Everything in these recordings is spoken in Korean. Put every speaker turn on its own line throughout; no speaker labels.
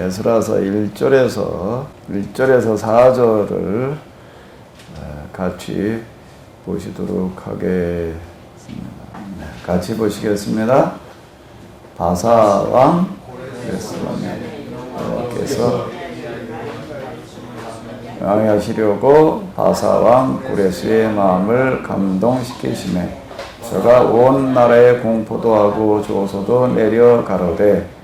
에스라서 1절에서 4절을 같이 보시도록 하겠습니다. 같이 보시겠습니다. 바사왕 고레스께서 명하시려고 바사왕 고레스의 마음을 감동시키시매 저가 온 나라에 공포도 하고 조소도 내려 가로되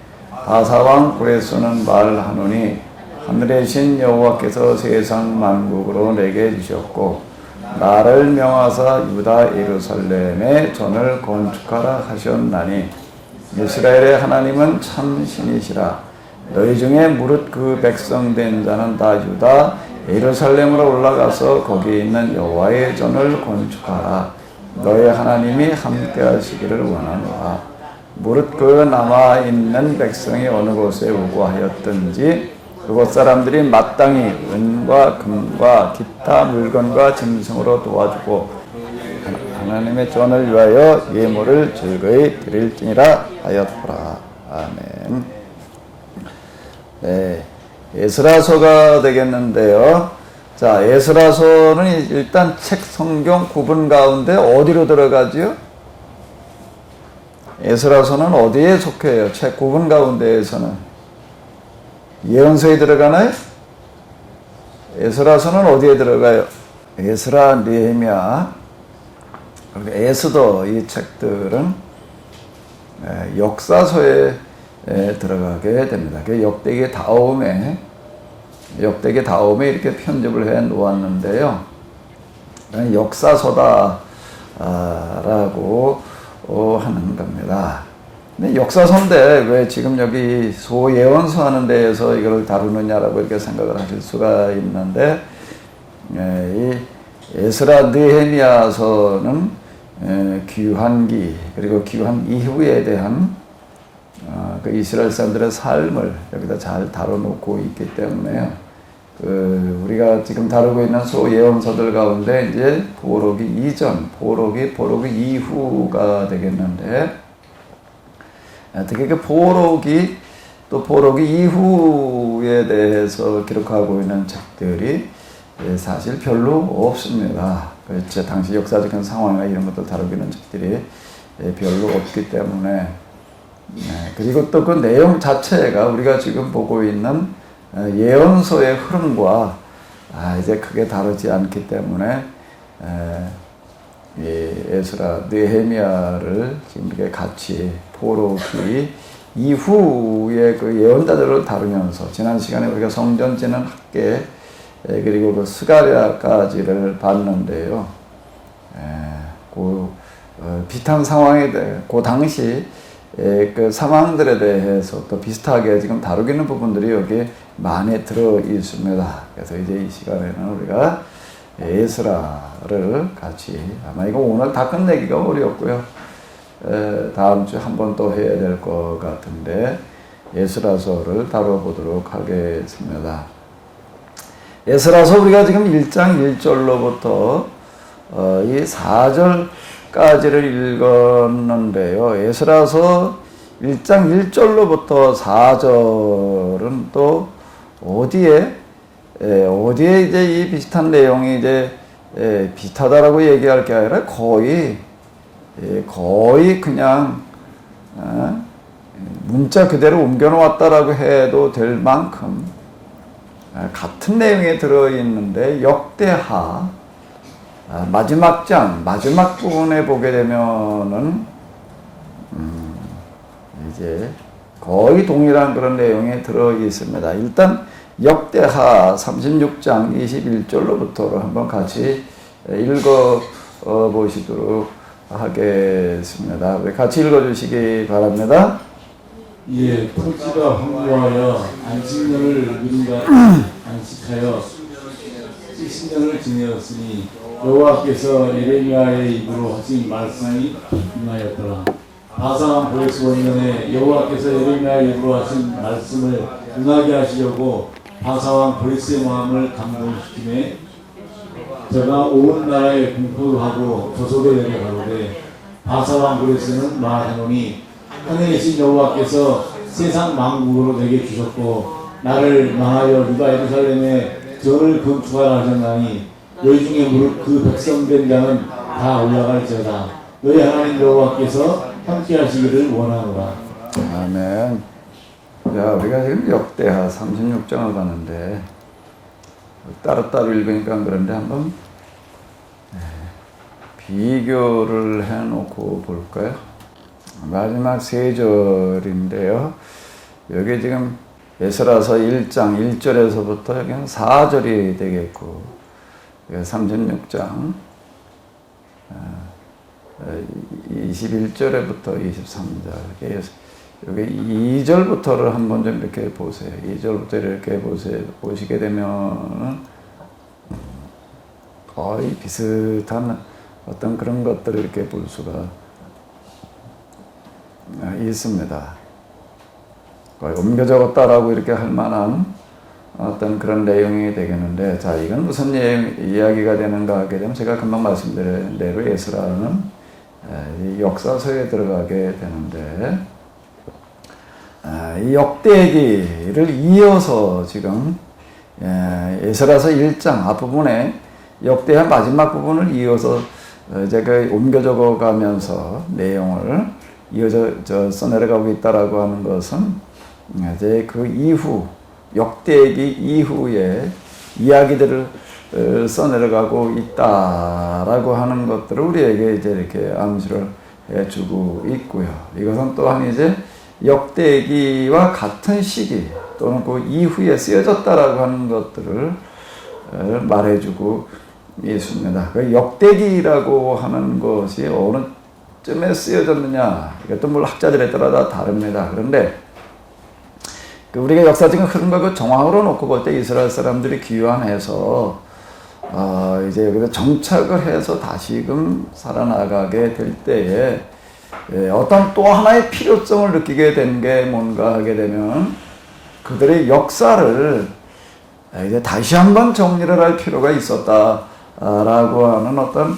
바사왕 고레스는 말하노니 하늘의 신 여호와께서 세상 만국으로 내게 주셨고 나를 명하사 유다 예루살렘에 전을 건축하라 하셨나니 이스라엘의 하나님은 참 신이시라. 너희 중에 무릇 그 백성 된 자는 다 유다 예루살렘으로 올라가서 거기 있는 여호와의 전을 건축하라. 너희 하나님이 함께 하시기를 원하노라. 무릇 그 남아있는 백성이 어느 곳에 오고 하였든지 그곳 사람들이 마땅히 은과 금과 기타 물건과 짐승으로 도와주고 하나님의 전을 위하여 예물을 즐거이 드릴지니라 하였더라. 아멘. 네, 에스라서가 되겠는데요. 자, 에스라서는 일단 책 성경 구분 가운데 어디로 들어가지요? 에스라서는 어디에 속해요? 책 구분 가운데에서는 예언서에 들어가나요? 에스라서는 어디에 들어가요? 에스라, 느헤미야, 에스더 이 책들은 역사서에 들어가게 됩니다. 역대기 다음에 이렇게 편집을 해 놓았는데요. 역사서다라고 하는 겁니다. 근데 역사서인데 왜 지금 여기 소예언서 하는 데에서 이걸 다루느냐라고 이렇게 생각을 하실 수가 있는데, 이 에스라 느헤미야서는 귀환기 그리고 귀환 이후에 대한 그 이스라엘 사람들의 삶을 여기다 잘 다뤄놓고 있기 때문에 우리가 지금 다루고 있는 소예언서들 가운데 이제 포로기 이전, 포로기 이후가 되겠는데, 특히 그 포로기 이후에 대해서 기록하고 있는 책들이 사실 별로 없습니다. 그렇죠. 당시 역사적인 상황이나 이런 것들 다루기는 책들이 별로 없기 때문에, 그리고 또 그 내용 자체가 우리가 지금 보고 있는 예언서의 흐름과 이제 크게 다르지 않기 때문에 에스라, 느헤미야를 지금 이렇게 같이 포로기 이후의 그 예언자들을 다루면서 지난 시간에 우리가 성전 지는 학계 그리고 그 스가랴까지를 봤는데요. 비슷한 상황에 대해 그 당시 그 상황들에 대해서 또 비슷하게 지금 다루기는 부분들이 여기 많이 들어 있습니다. 그래서 이제 이 시간에는 우리가 에스라를 같이, 아마 이거 오늘 다 끝내기가 어렵고요. 다음 주 한 번 또 해야 될 것 같은데 에스라서를 다뤄보도록 하겠습니다. 에스라서 우리가 지금 1장 1절로부터 이 4절까지를 읽었는데요. 에스라서 1장 1절로부터 4절은 또 어디에 이제 이 비슷한 내용이 이제 비슷하다라고 얘기할 게 아니라 거의 그냥 문자 그대로 옮겨 놓았다라고 해도 될 만큼 같은 내용에 들어있는데, 역대하 마지막 장 마지막 부분에 보게 되면은 이제 거의 동일한 그런 내용이 들어 있습니다. 일단 역대하 36장 21절로부터로 한번 같이 읽어 보시도록 하겠습니다. 같이 읽어 주시기 바랍니다.
이에 토지가 황무하여 안식년을 누군가 안식하여 70년을 지내었으니 여호와께서 예레미야의 입으로 하신 말씀이 임하였더라. 바사왕 고레스 원년에 여호와께서 예레미야의 입으로 하신 말씀을 응하게 하시려고 바사왕 고레스의 마음을 감동시키매 저가 온 나라에 공포도 하고 조소도 내려가로되 바사왕 고레스는 말하노니 하늘에 계신 여호와께서 세상 만국으로 내게 주셨고 나를 망하여 유다 예루살렘에 전을 건축하라 하셨나니 너희 중에 무릇 그 백성된 자는 다 올라갈지어다. 너희 하나님 여호와께서 함께 하시기를 원하노라.
아멘. 자, 우리가 지금 역대하 36장을 봤는데 따로따로 읽으니까 그런데 한번 비교를 해놓고 볼까요? 마지막 세 절인데요. 여기 지금 에스라서 1장 1절에서부터 여기는 4절이 되겠고 36장 21절에부터 23절 여기 2절부터를 한번 좀 이렇게 보세요. 2절부터 이렇게 보시게 되면 거의 비슷한 어떤 그런 것들을 이렇게 볼 수가 있습니다. 거의 옮겨 적었다라고 이렇게 할 만한 어떤 그런 내용이 되겠는데, 자, 이건 무슨 이야기가 되는가 하게 되면 제가 금방 말씀드린 대로 에스라는 역사서에 들어가게 되는데, 이 역대기를 이어서 지금 에스라서 1장 앞부분에 역대한 마지막 부분을 이어서 제가 옮겨 적어가면서 내용을 이어져 써내려가고 있다라고 하는 것은 이제 그 이후 역대기 이후에 이야기들을 써내려가고 있다라고 하는 것들을 우리에게 이제 이렇게 암시를 해주고 있고요. 이것은 또한 이제 역대기와 같은 시기 또는 그 이후에 쓰여졌다라고 하는 것들을 말해주고 있습니다. 그 역대기라고 하는 것이 어느 쯤에 쓰여졌느냐, 이것도 물론 학자들에 따라 다 다릅니다. 그런데 우리가 역사적인 흐름과 그 정황으로 놓고 볼 때 이스라엘 사람들이 귀환해서 이제 여기서 정착을 해서 다시금 살아나가게 될 때에 어떤 또 하나의 필요성을 느끼게 된 게 뭔가 하게 되면 그들의 역사를 이제 다시 한번 정리를 할 필요가 있었다라고 하는 어떤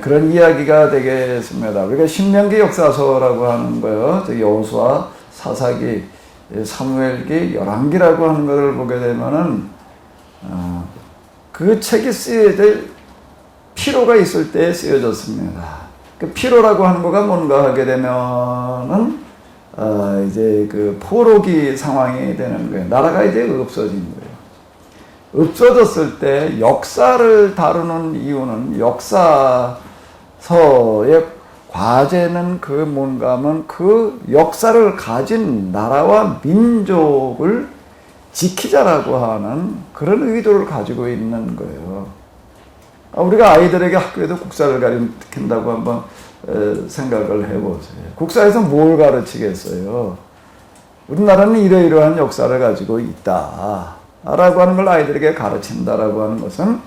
그런 이야기가 되겠습니다. 우리가 신명기 역사서라고 하는 거요, 여호수아, 사사기, 사무엘기, 열왕기라고 하는 것을 보게 되면은 그 책이 쓰여야 될 필요가 있을 때 쓰여졌습니다. 그 필요라고 하는 거가 뭔가 하게 되면은 이제 그 포로기 상황이 되는 거예요. 나라가 이제 없어진 거예요. 없어졌을 때 역사를 다루는 이유는 역사서의 과제는 그 뭔가 하면 그 역사를 가진 나라와 민족을 지키자라고 하는 그런 의도를 가지고 있는 거예요. 우리가 아이들에게 학교에도 국사를 가르친다고 한번 생각을 해보세요. 국사에서 뭘 가르치겠어요? 우리나라는 이러이러한 역사를 가지고 있다 라고 하는 걸 아이들에게 가르친다라고 하는 것은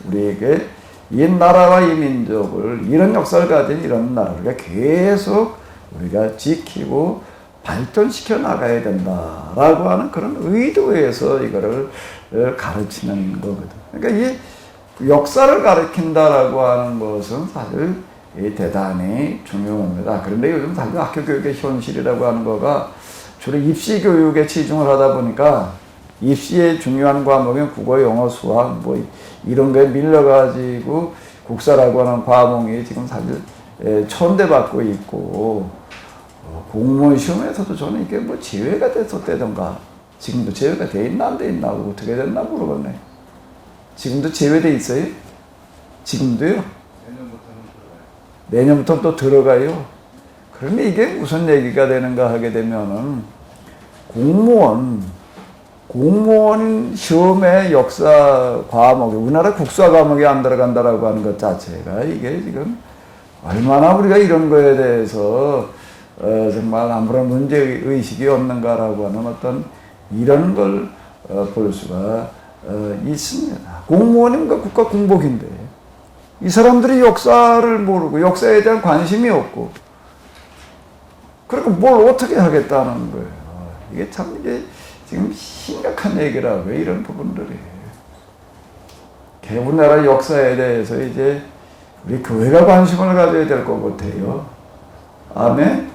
우리에게 이 나라와 이 민족을, 이런 역사를 가진 이런 나라를 계속 우리가 지키고 발전시켜 나가야 된다라고 하는 그런 의도에서 이거를 가르치는 거거든. 그러니까 이 역사를 가르친다라고 하는 것은 사실 대단히 중요합니다. 그런데 요즘 사실 학교 교육의 현실이라고 하는 거가 주로 입시 교육에 치중을 하다 보니까 입시에 중요한 과목은 국어, 영어, 수학 뭐 이런 거에 밀려가지고 국사라고 하는 과목이 지금 사실 천대받고 있고, 공무원 시험에서도 저는 이게 뭐 제외가 됐었다던가, 지금도 제외가 돼 있나 안 돼 있나 어떻게 됐나 모르겠네. 지금도 제외돼 있어요? 지금도요? 내년부터는 또 들어가요. 그런데 이게 무슨 얘기가 되는가 하게 되면은 공무원 시험의 역사 과목이, 우리나라 국사 과목이 안 들어간다라고 하는 것 자체가 이게 지금 얼마나 우리가 이런 거에 대해서 정말 아무런 문제의식이 없는가라고 하는 어떤 이런 걸 볼 수가 있습니다. 공무원은 국가 공복인데 이 사람들이 역사를 모르고 역사에 대한 관심이 없고, 그러니까 뭘 어떻게 하겠다는 거예요. 이게 참 이게 지금 심각한 얘기라고요. 이런 부분들이. 우리나라 역사에 대해서 이제 우리 교회가 관심을 가져야 될 것 같아요. 아멘?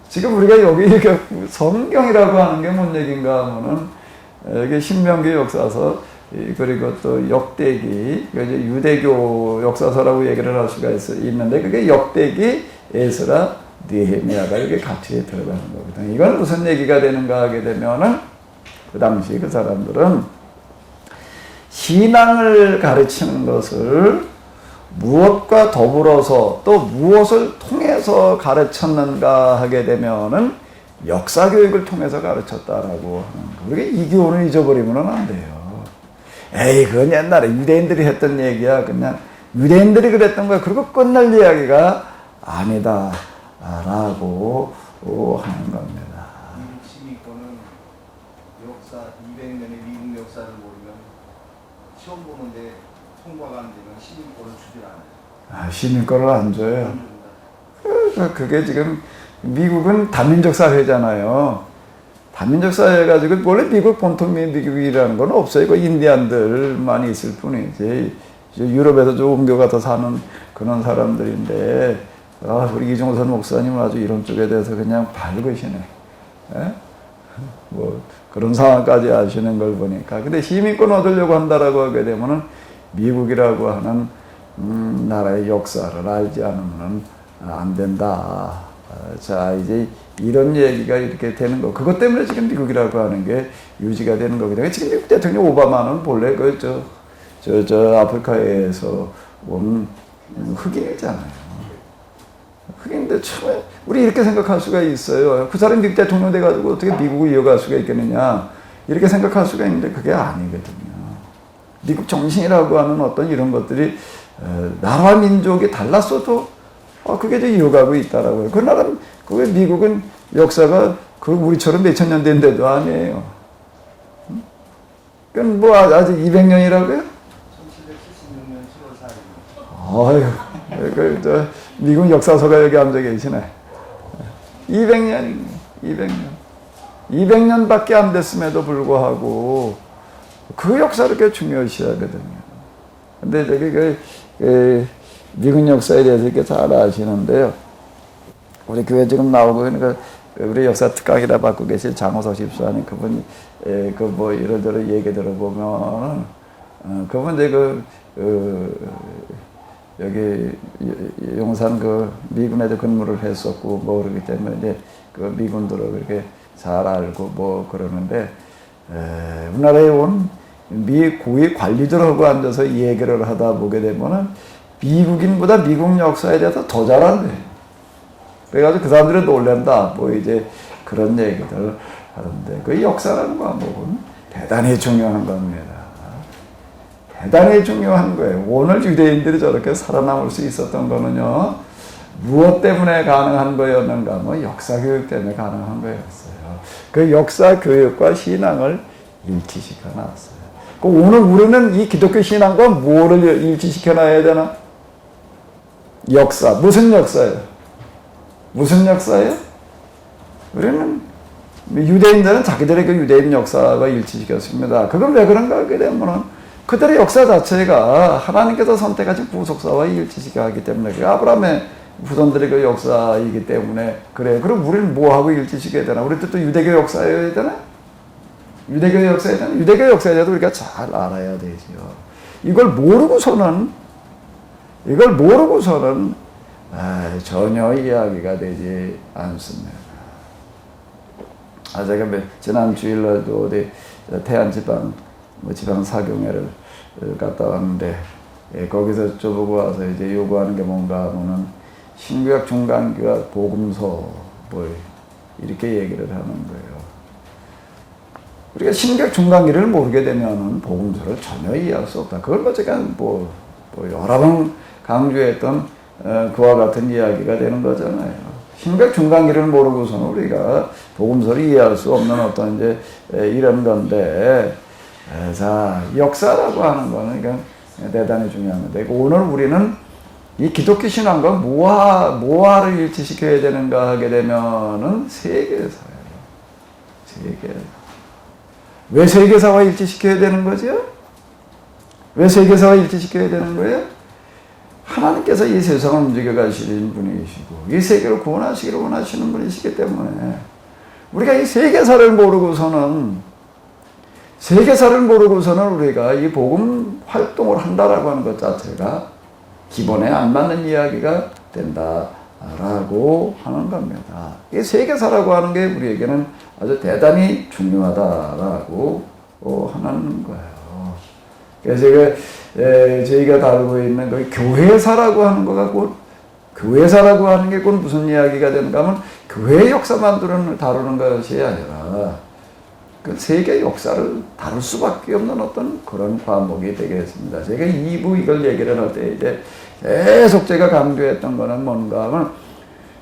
지금 우리가 여기 성경이라고 하는 게 뭔 얘기인가 하면은 이게 신명기 역사서 그리고 또 역대기, 이제 유대교 역사서라고 얘기를 할 수가 있는데 그게 역대기, 에스라, 느헤미야가 이게 같이 들어가는 거거든요. 이건 무슨 얘기가 되는가 하게 되면은 그 당시 그 사람들은 신앙을 가르치는 것을 무엇과 더불어서 또 무엇을 통해서 가르쳤는가 하게 되면은 역사 교육을 통해서 가르쳤다라고 하는 거. 우리가 이 교훈을 잊어버리면 안 돼요. 에이, 그건 옛날에 유대인들이 했던 얘기야. 그냥 유대인들이 그랬던 거야. 그리고 끝날 이야기가 아니다. 라고 하는 겁니다.
미국 시민권은 역사 200년의 미국 역사를 모르면 시험 보는데 통과가 안 되면 시민권을 주질 않아요.
시민권을 안 줘요. 그게 지금 미국은 다민족 사회잖아요. 다민족 사회 가지고 원래 미국 본토민 미국이라는 건 없어요. 그 인디안들만 있을 뿐이지. 유럽에서 좀 옮겨가서 사는 그런 사람들인데 우리 이종선 목사님은 아주 이런 쪽에 대해서 그냥 밝으시네. 뭐 그런 상황까지 아시는 걸 보니까. 근데 시민권 얻으려고 한다라고 하게 되면은 미국이라고 하는 나라의 역사를 알지 않으면 안 된다. 자, 이제 이런 얘기가 이렇게 되는 거. 그것 때문에 지금 미국이라고 하는 게 유지가 되는 거거든요. 지금 미국 대통령 오바마는 본래 저 아프리카에서 온 흑인이잖아요. 흑인인데 처음에 우리 이렇게 생각할 수가 있어요. 그 사람 미국 대통령 돼가지고 어떻게 미국을 이어갈 수가 있겠느냐. 이렇게 생각할 수가 있는데 그게 아니거든요. 미국 정신이라고 하는 어떤 이런 것들이 나라와 민족이 달랐어도 그게 이제 이어가고 있다라고요. 그 나라, 그 미국은 역사가 그 우리처럼 몇천 년 된데도 아니에요. 그건 뭐 아직 200년이라고요?
1776년 7월 4일.
아유, 미국 역사서가 여기 앉아 계시네. 200년. 200년밖에 안 됐음에도 불구하고 그 역사를 꽤 중요시 하거든요. 근데 저기 미국 역사에 대해서 이렇게 잘 아시는데요. 우리 교회 지금 나오고 그러니까 우리 역사 특강이라 받고 계실 장호석 집사님 그분이 그 뭐 이런저런 얘기 들어보면 그분 이제 여기 용산 그 미군에도 근무를 했었고 뭐 그러기 때문에 이제 그 미군들을 그렇게 잘 알고 뭐 그러는데 우리나라에 온 미 고위 관리들하고 앉아서 얘기를 하다 보게 되면은 미국인보다 미국 역사에 대해서 더 잘한대. 그래가지고 그 사람들이 놀란다. 뭐 이제 그런 얘기들 하는데 그 역사라는 과목은 대단히 중요한 겁니다. 대단히 중요한 거예요. 오늘 유대인들이 저렇게 살아남을 수 있었던 거는요. 무엇 때문에 가능한 거였는가? 뭐 역사 교육 때문에 가능한 거였어요. 그 역사 교육과 신앙을 일치시켜 놨어요. 오늘 우리는 이 기독교 신앙과 뭐를 일치시켜 놔야 되나? 역사. 무슨 역사예요? 무슨 역사예요? 우리는 유대인들은 자기들의 그 유대인 역사가 일치시켰습니다. 그건 왜 그런가 하게 되면은 그들의 역사 자체가 하나님께서 선택하신 구속사와 일치시켜 하기 때문에 그 아브라함의 후손들의 그 역사이기 때문에 그래. 그럼 우리는 뭐하고 일치시켜야 되나? 우리도 또 유대교 역사여야 되나? 유대교 역사에 대한 유대교 역사에 대해서 우리가 잘 알아야 되죠. 이걸 모르고서는 전혀 이야기가 되지 않습니다. 제가 지난 주일날도 어디 태안 지방 지방 사경회를 갔다 왔는데 거기서 저보고 와서 이제 요구하는 게 뭔가 하면은 신구약 중간기와 복음서 뭐 이렇게 얘기를 하는 거예요. 우리가 신구약 중간기를 모르게 되면은 복음서를 전혀 이해할 수 없다. 그걸 뭐 제가 뭐 여러 번 강조했던 그와 같은 이야기가 되는 거잖아요. 신구약 중간기를 모르고서는 우리가 복음서를 이해할 수 없는 어떤 이제 이런 건데, 자 역사라고 하는 거는 그러니까 대단히 중요한 건데 오늘 우리는 이 기독교 신앙과 뭐하를 일치시켜야 되는가 하게 되면은 세계사예요. 세계. 왜 세계사와 일치시켜야 되는 거죠? 왜 세계사와 일치시켜야 되는 거예요? 하나님께서 이 세상을 움직여 가시는 분이시고 이 세계를 구원하시기를 원하시는 분이시기 때문에 우리가 이 세계사를 모르고서는 세계사를 모르고서는 우리가 이 복음 활동을 한다라고 하는 것 자체가 기본에 안 맞는 이야기가 된다라고 하는 겁니다. 이 세계사라고 하는 게 우리에게는 아주 대단히 중요하다라고 하는 거예요. 그래서 저희가 다루고 있는 그 교회사라고 하는 거가 곧 교회사라고 하는 게 곧 무슨 이야기가 되는가 하면 교회 역사만 다루는 것이 아니라 그 세계 역사를 다룰 수밖에 없는 어떤 그런 과목이 되겠습니다. 제가 2부 이걸 얘기를 할 때 이제 계속 제가 강조했던 거는 뭔가 하면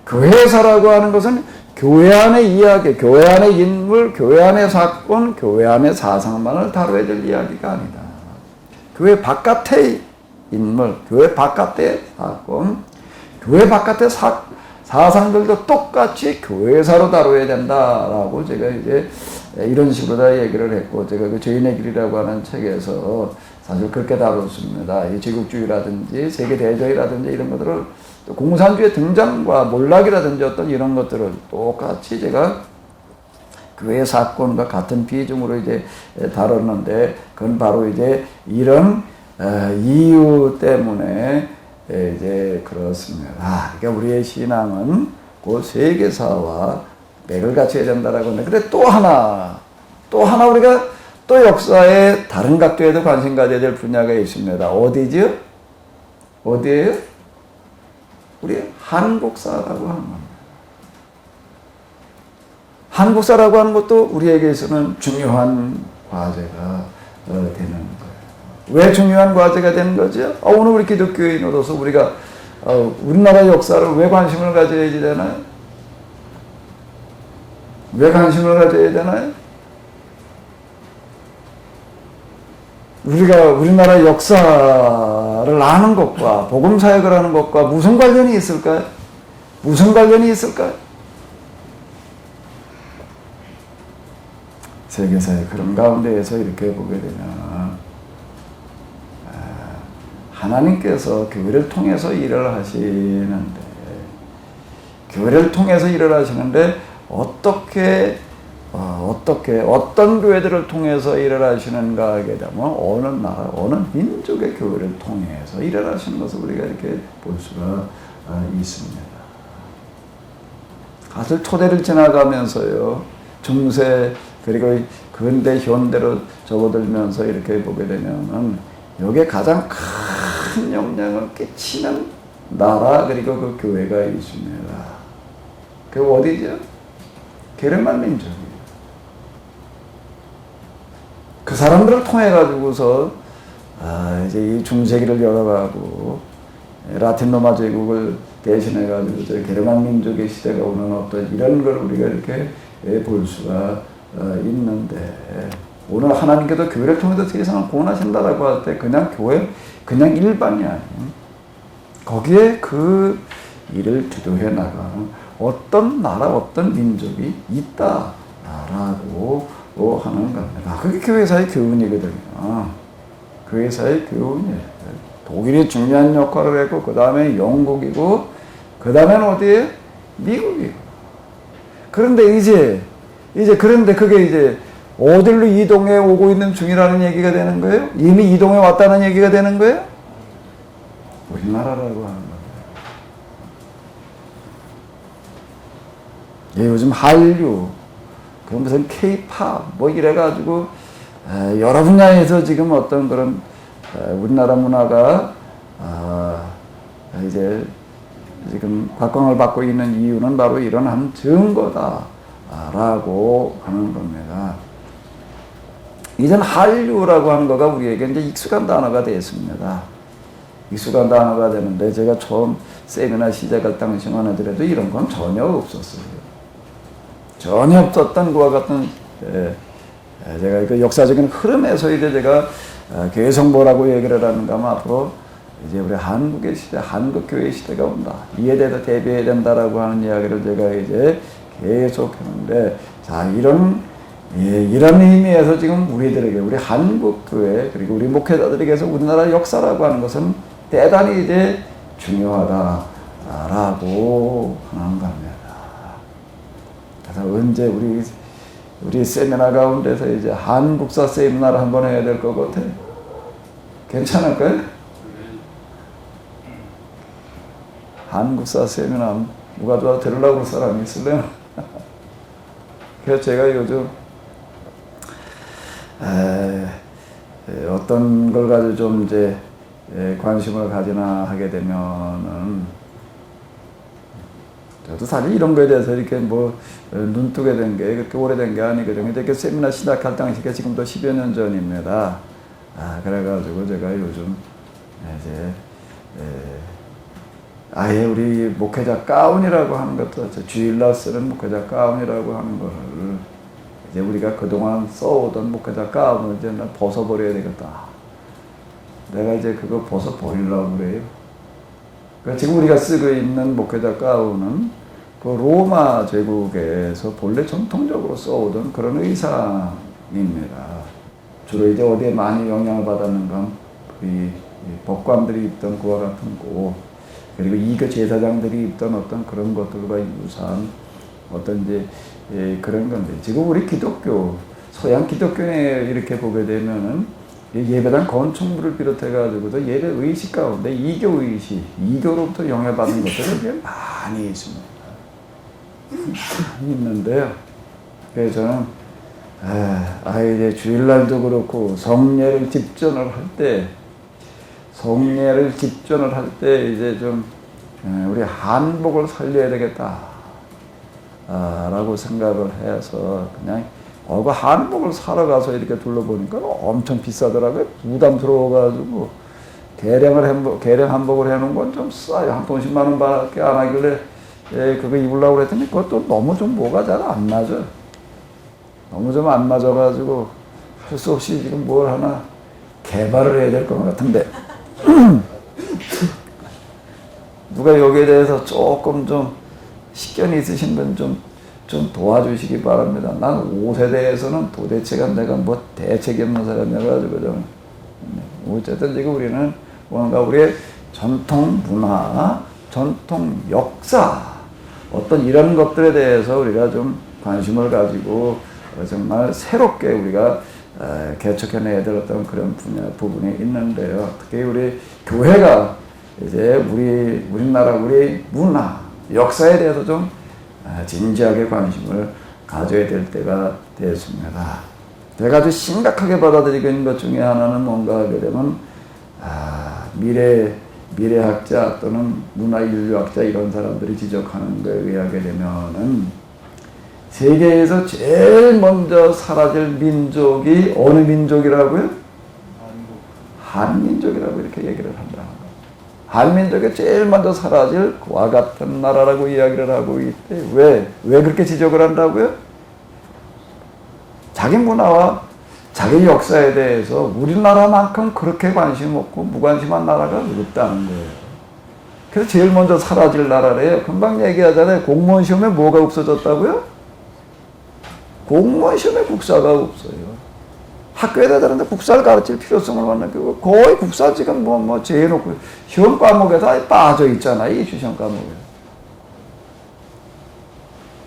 교회사라고 하는 것은 교회 안의 이야기, 교회 안의 인물, 교회 안의 사건, 교회 안의 사상만을 다뤄야 될 이야기가 아니다. 교회 바깥의 인물, 교회 바깥의 사건, 교회 바깥의 사상들도 똑같이 교회사로 다뤄야 된다라고 제가 이제 이런 식으로 다 얘기를 했고, 제가 그 죄인의 길이라고 하는 책에서 사실 그렇게 다뤘습니다. 이 제국주의라든지 세계대조이라든지 이런 것들을 또 공산주의 등장과 몰락이라든지 어떤 이런 것들을 똑같이 제가 교회 사건과 같은 비중으로 이제 다뤘는데, 그건 바로 이제 이런 이유 때문에 이제 그렇습니다. 그러니까 우리의 신앙은 그 세계사와 맥을 갖춰야 된다라고 하는데, 근데 또 하나 우리가 또 역사의 다른 각도에도 관심 가져야 될 분야가 있습니다. 어디죠? 어디예요? 우리 한국사라고 하는 겁니다. 한국사라고 하는 것도 우리에게 있어서는 중요한 과제가 되는 거예요. 왜 중요한 과제가 되는 거죠? 오늘 우리 기독교인으로서 우리가 우리나라 역사를 왜 관심을 가져야 되나요? 왜 관심을 가져야 되나요? 우리가 우리나라 역사를 아는 것과 복음 사역을 하는 것과 무슨 관련이 있을까요? 무슨 관련이 있을까요? 세계사의 그런 가운데에서 이렇게 보게 되면 하나님께서 교회를 통해서 일을 하시는데, 어떤 교회들을 통해서 일을 하시는가 하게 되면 어느 나라, 어느 민족의 교회를 통해서 일을 하시는 것을 우리가 이렇게 볼 수가 있습니다. 사실 초대를 지나가면서요, 중세 그리고 근대 현대로 접어들면서 이렇게 보게 되면은 여기에 가장 큰 영향을 끼치는 나라 그리고 그 교회가 있습니다. 그 어디죠? 게르만 민족이에요. 그 사람들을 통해 가지고서 이제 이 중세기를 열어가고 라틴 로마 제국을 대신해 가지고 저 게르만 민족의 시대가 오는 어떤 이런 걸 우리가 이렇게 볼 수가 있는데, 오늘 하나님께서 교회를 통해서 세상을 구원하신다라고 할 때 그냥 교회, 그냥 일반이 아닌 거기에 그 일을 주도해 나가는 어떤 나라, 어떤 민족이 있다라고 하는 겁니다. 그게 교회사의 교훈이거든요. 교회사의 교훈이에요. 독일이 중요한 역할을 했고, 그 다음에 영국이고, 그 다음에는 어디에? 미국이고. 그런데 그런데 그게 이제 어디로 이동해 오고 있는 중이라는 얘기가 되는 거예요? 이미 이동해 왔다는 얘기가 되는 거예요? 우리나라라고 하는 겁니다. 요즘 한류, 그 무슨 K-팝 뭐 이래가지고 여러 분야에서 지금 어떤 그런 우리나라 문화가 이제 지금 각광을 받고 있는 이유는 바로 이런 한 증거다라고 하는 겁니다. 이젠 한류라고 하는 거가 우리에게 이제 익숙한 단어가 되었습니다. 익숙한 단어가 되는데, 제가 처음 세미나 시작할 당시만 하더라도 이런 건 전혀 없었어요. 전혀 없었던 그와 같은 제가 그 역사적인 흐름에서 이제 제가 계속 뭐라고 얘기를 하는가 하면 앞으로 이제 우리 한국의 시대, 한국 교회 시대가 온다. 이에 대해서 대비해야 된다라고 하는 이야기를 제가 이제 계속 하는데, 자, 이런 의미에서 지금 우리들에게, 우리 한국 교회, 그리고 우리 목회자들에게서 우리나라 역사라고 하는 것은 대단히 이제 중요하다라고 하는 겁니다. 그래서 언제 우리 우리 세미나 가운데서 이제 한국사 세미나를 한번 해야 될 것 같아. 괜찮을까요? 한국사 세미나 누가 좋아 들으려고 할 사람이 있을래요? 그래서 제가 요즘 어떤 걸 가지고 좀 이제 관심을 가지나 하게 되면은 저도 사실 이런 거에 대해서 이렇게 뭐 눈뜨게 된 게 그렇게 오래된 게 아니거든요. 이렇게 세미나 시작할 당시가 지금도 10여 년 전입니다. 그래가지고 제가 요즘 이제 아예 우리 목회자 가운이라고 하는 것도 주일날 쓰는 목회자 가운이라고 하는 거를 이제 우리가 그동안 써오던 목회자 가운을 이제 벗어버려야 되겠다. 내가 이제 그거 벗어버리려고 그래요. 그러니까 지금 우리가 쓰고 있는 목회자 가운은 그 로마 제국에서 본래 전통적으로 써오던 그런 의상입니다. 주로 이제 어디에 많이 영향을 받았는가, 이 법관들이 입던 그와 같은 거, 그리고 이교 제사장들이 입던 어떤 그런 것들과 유사한 어떤 이제 그런 건데, 지금 우리 기독교, 서양 기독교에 이렇게 보게 되면은 예배당 건축물을 비롯해가지고도 예배 의식 가운데 이교 의식, 이교로부터 영향받은 것들이 많이 있습니다. 있는데요. 그래서 저는 이제 주일날도 그렇고 성례를 집전을 할 때 이제 좀 우리 한복을 살려야 되겠다 라고 생각을 해서 그냥 그 한복을 사러 가서 이렇게 둘러보니까 엄청 비싸더라고요. 부담스러워가지고 개량 한복을 해놓은 건 좀 싸요. 한 50만 원밖에 안 하길래 그거 입으려고 그랬더니 그것도 너무 좀 뭐가 잘 안 맞아. 너무 좀 안 맞아가지고 할 수 없이 지금 뭘 하나 개발을 해야 될 것 같은데 누가 여기에 대해서 조금 좀 식견이 있으신 분 좀 도와주시기 바랍니다. 난 옷에 대해서는 도대체가 내가 뭐 대책이 없는 사람이어가지고 좀 어쨌든 지금 우리는 뭔가 우리의 전통 문화, 전통 역사 어떤 이런 것들에 대해서 우리가 좀 관심을 가지고 정말 새롭게 우리가 개척해내야 될 어떤 그런 부분이 있는데요. 특히 우리 교회가 이제 우리나라 우리 문화, 역사에 대해서 좀 진지하게 관심을 가져야 될 때가 되었습니다. 제가 아주 심각하게 받아들이고 있는 것 중에 하나는 뭔가 하게 되면 미래학자 또는 문화인류학자 이런 사람들이 지적하는 거에 의하게 되면은 세계에서 제일 먼저 사라질 민족이 어느 민족이라고요? 한민족이라고 이렇게 얘기를 한다. 한민족이 제일 먼저 사라질 그와 같은 나라라고 이야기를 하고 있대. 왜 그렇게 지적을 한다고요? 자기 문화와 자기 역사에 대해서 우리나라만큼 그렇게 관심 없고 무관심한 나라가 없다는 거예요. 그래서 제일 먼저 사라질 나라래요. 금방 얘기하잖아요. 공무원 시험에 뭐가 없어졌다고요? 공무원 시험에 국사가 없어요. 학교에 다니는데 국사를 가르칠 필요성을 못 느끼고 거의 국사 지금 뭐 재해놓고 시험 과목에서 아예 빠져 있잖아요. 이 시험 과목에.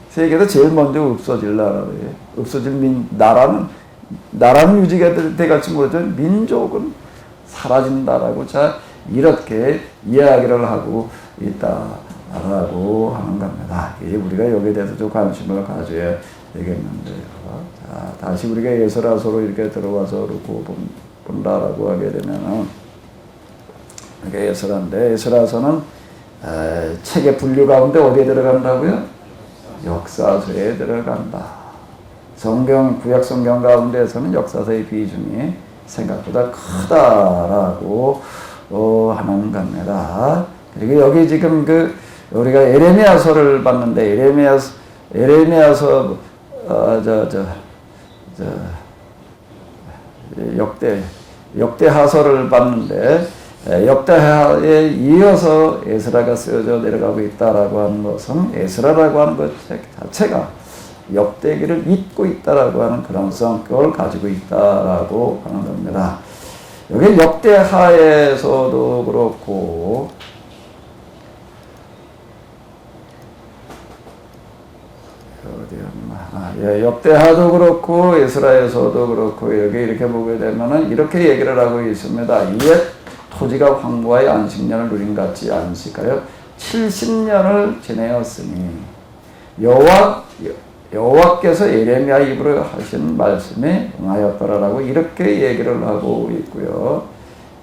세계에서 제일 먼저 없어질 나라예요. 없어질 나라는 유지가 돼갈지 모르지만 민족은 사라진다라고 자 이렇게 이야기를 하고 있다라고 하는 겁니다. 이제 우리가 여기에 대해서 좀 관심을 가져야 되겠는데요. 자, 다시 우리가 에스라서로 이렇게 들어와서 본다라고 하게 되면은 이게 에스라인데 에스라서는 책의 분류 가운데 어디에 들어간다고요? 역사서에 들어간다. 구약 성경 가운데에서는 역사서의 비중이 생각보다 크다라고 하는 겁니다. 그리고 여기 지금 우리가 에레미야서를 봤는데 에레미야서 역대하서를 봤는데 역대하에 이어서 에스라가 쓰여져 내려가고 있다라고 하는 것은 에스라라고 하는 것 자체가 역대기를 잇고 있다라고 하는 그런 성격을 가지고 있다라고 하는 겁니다. 여기 역대하에서도 그렇고 역대하도 그렇고 이스라엘서도 그렇고 여기 이렇게 보게 되면은 이렇게 얘기를 하고 있습니다. 이에 토지가 황무하여 안식년을 누린 같이 안식하여 70년을 지내었으니 여호와께서 예레미야 입으로 하신 말씀에 응하였더라라고 이렇게 얘기를 하고 있고요.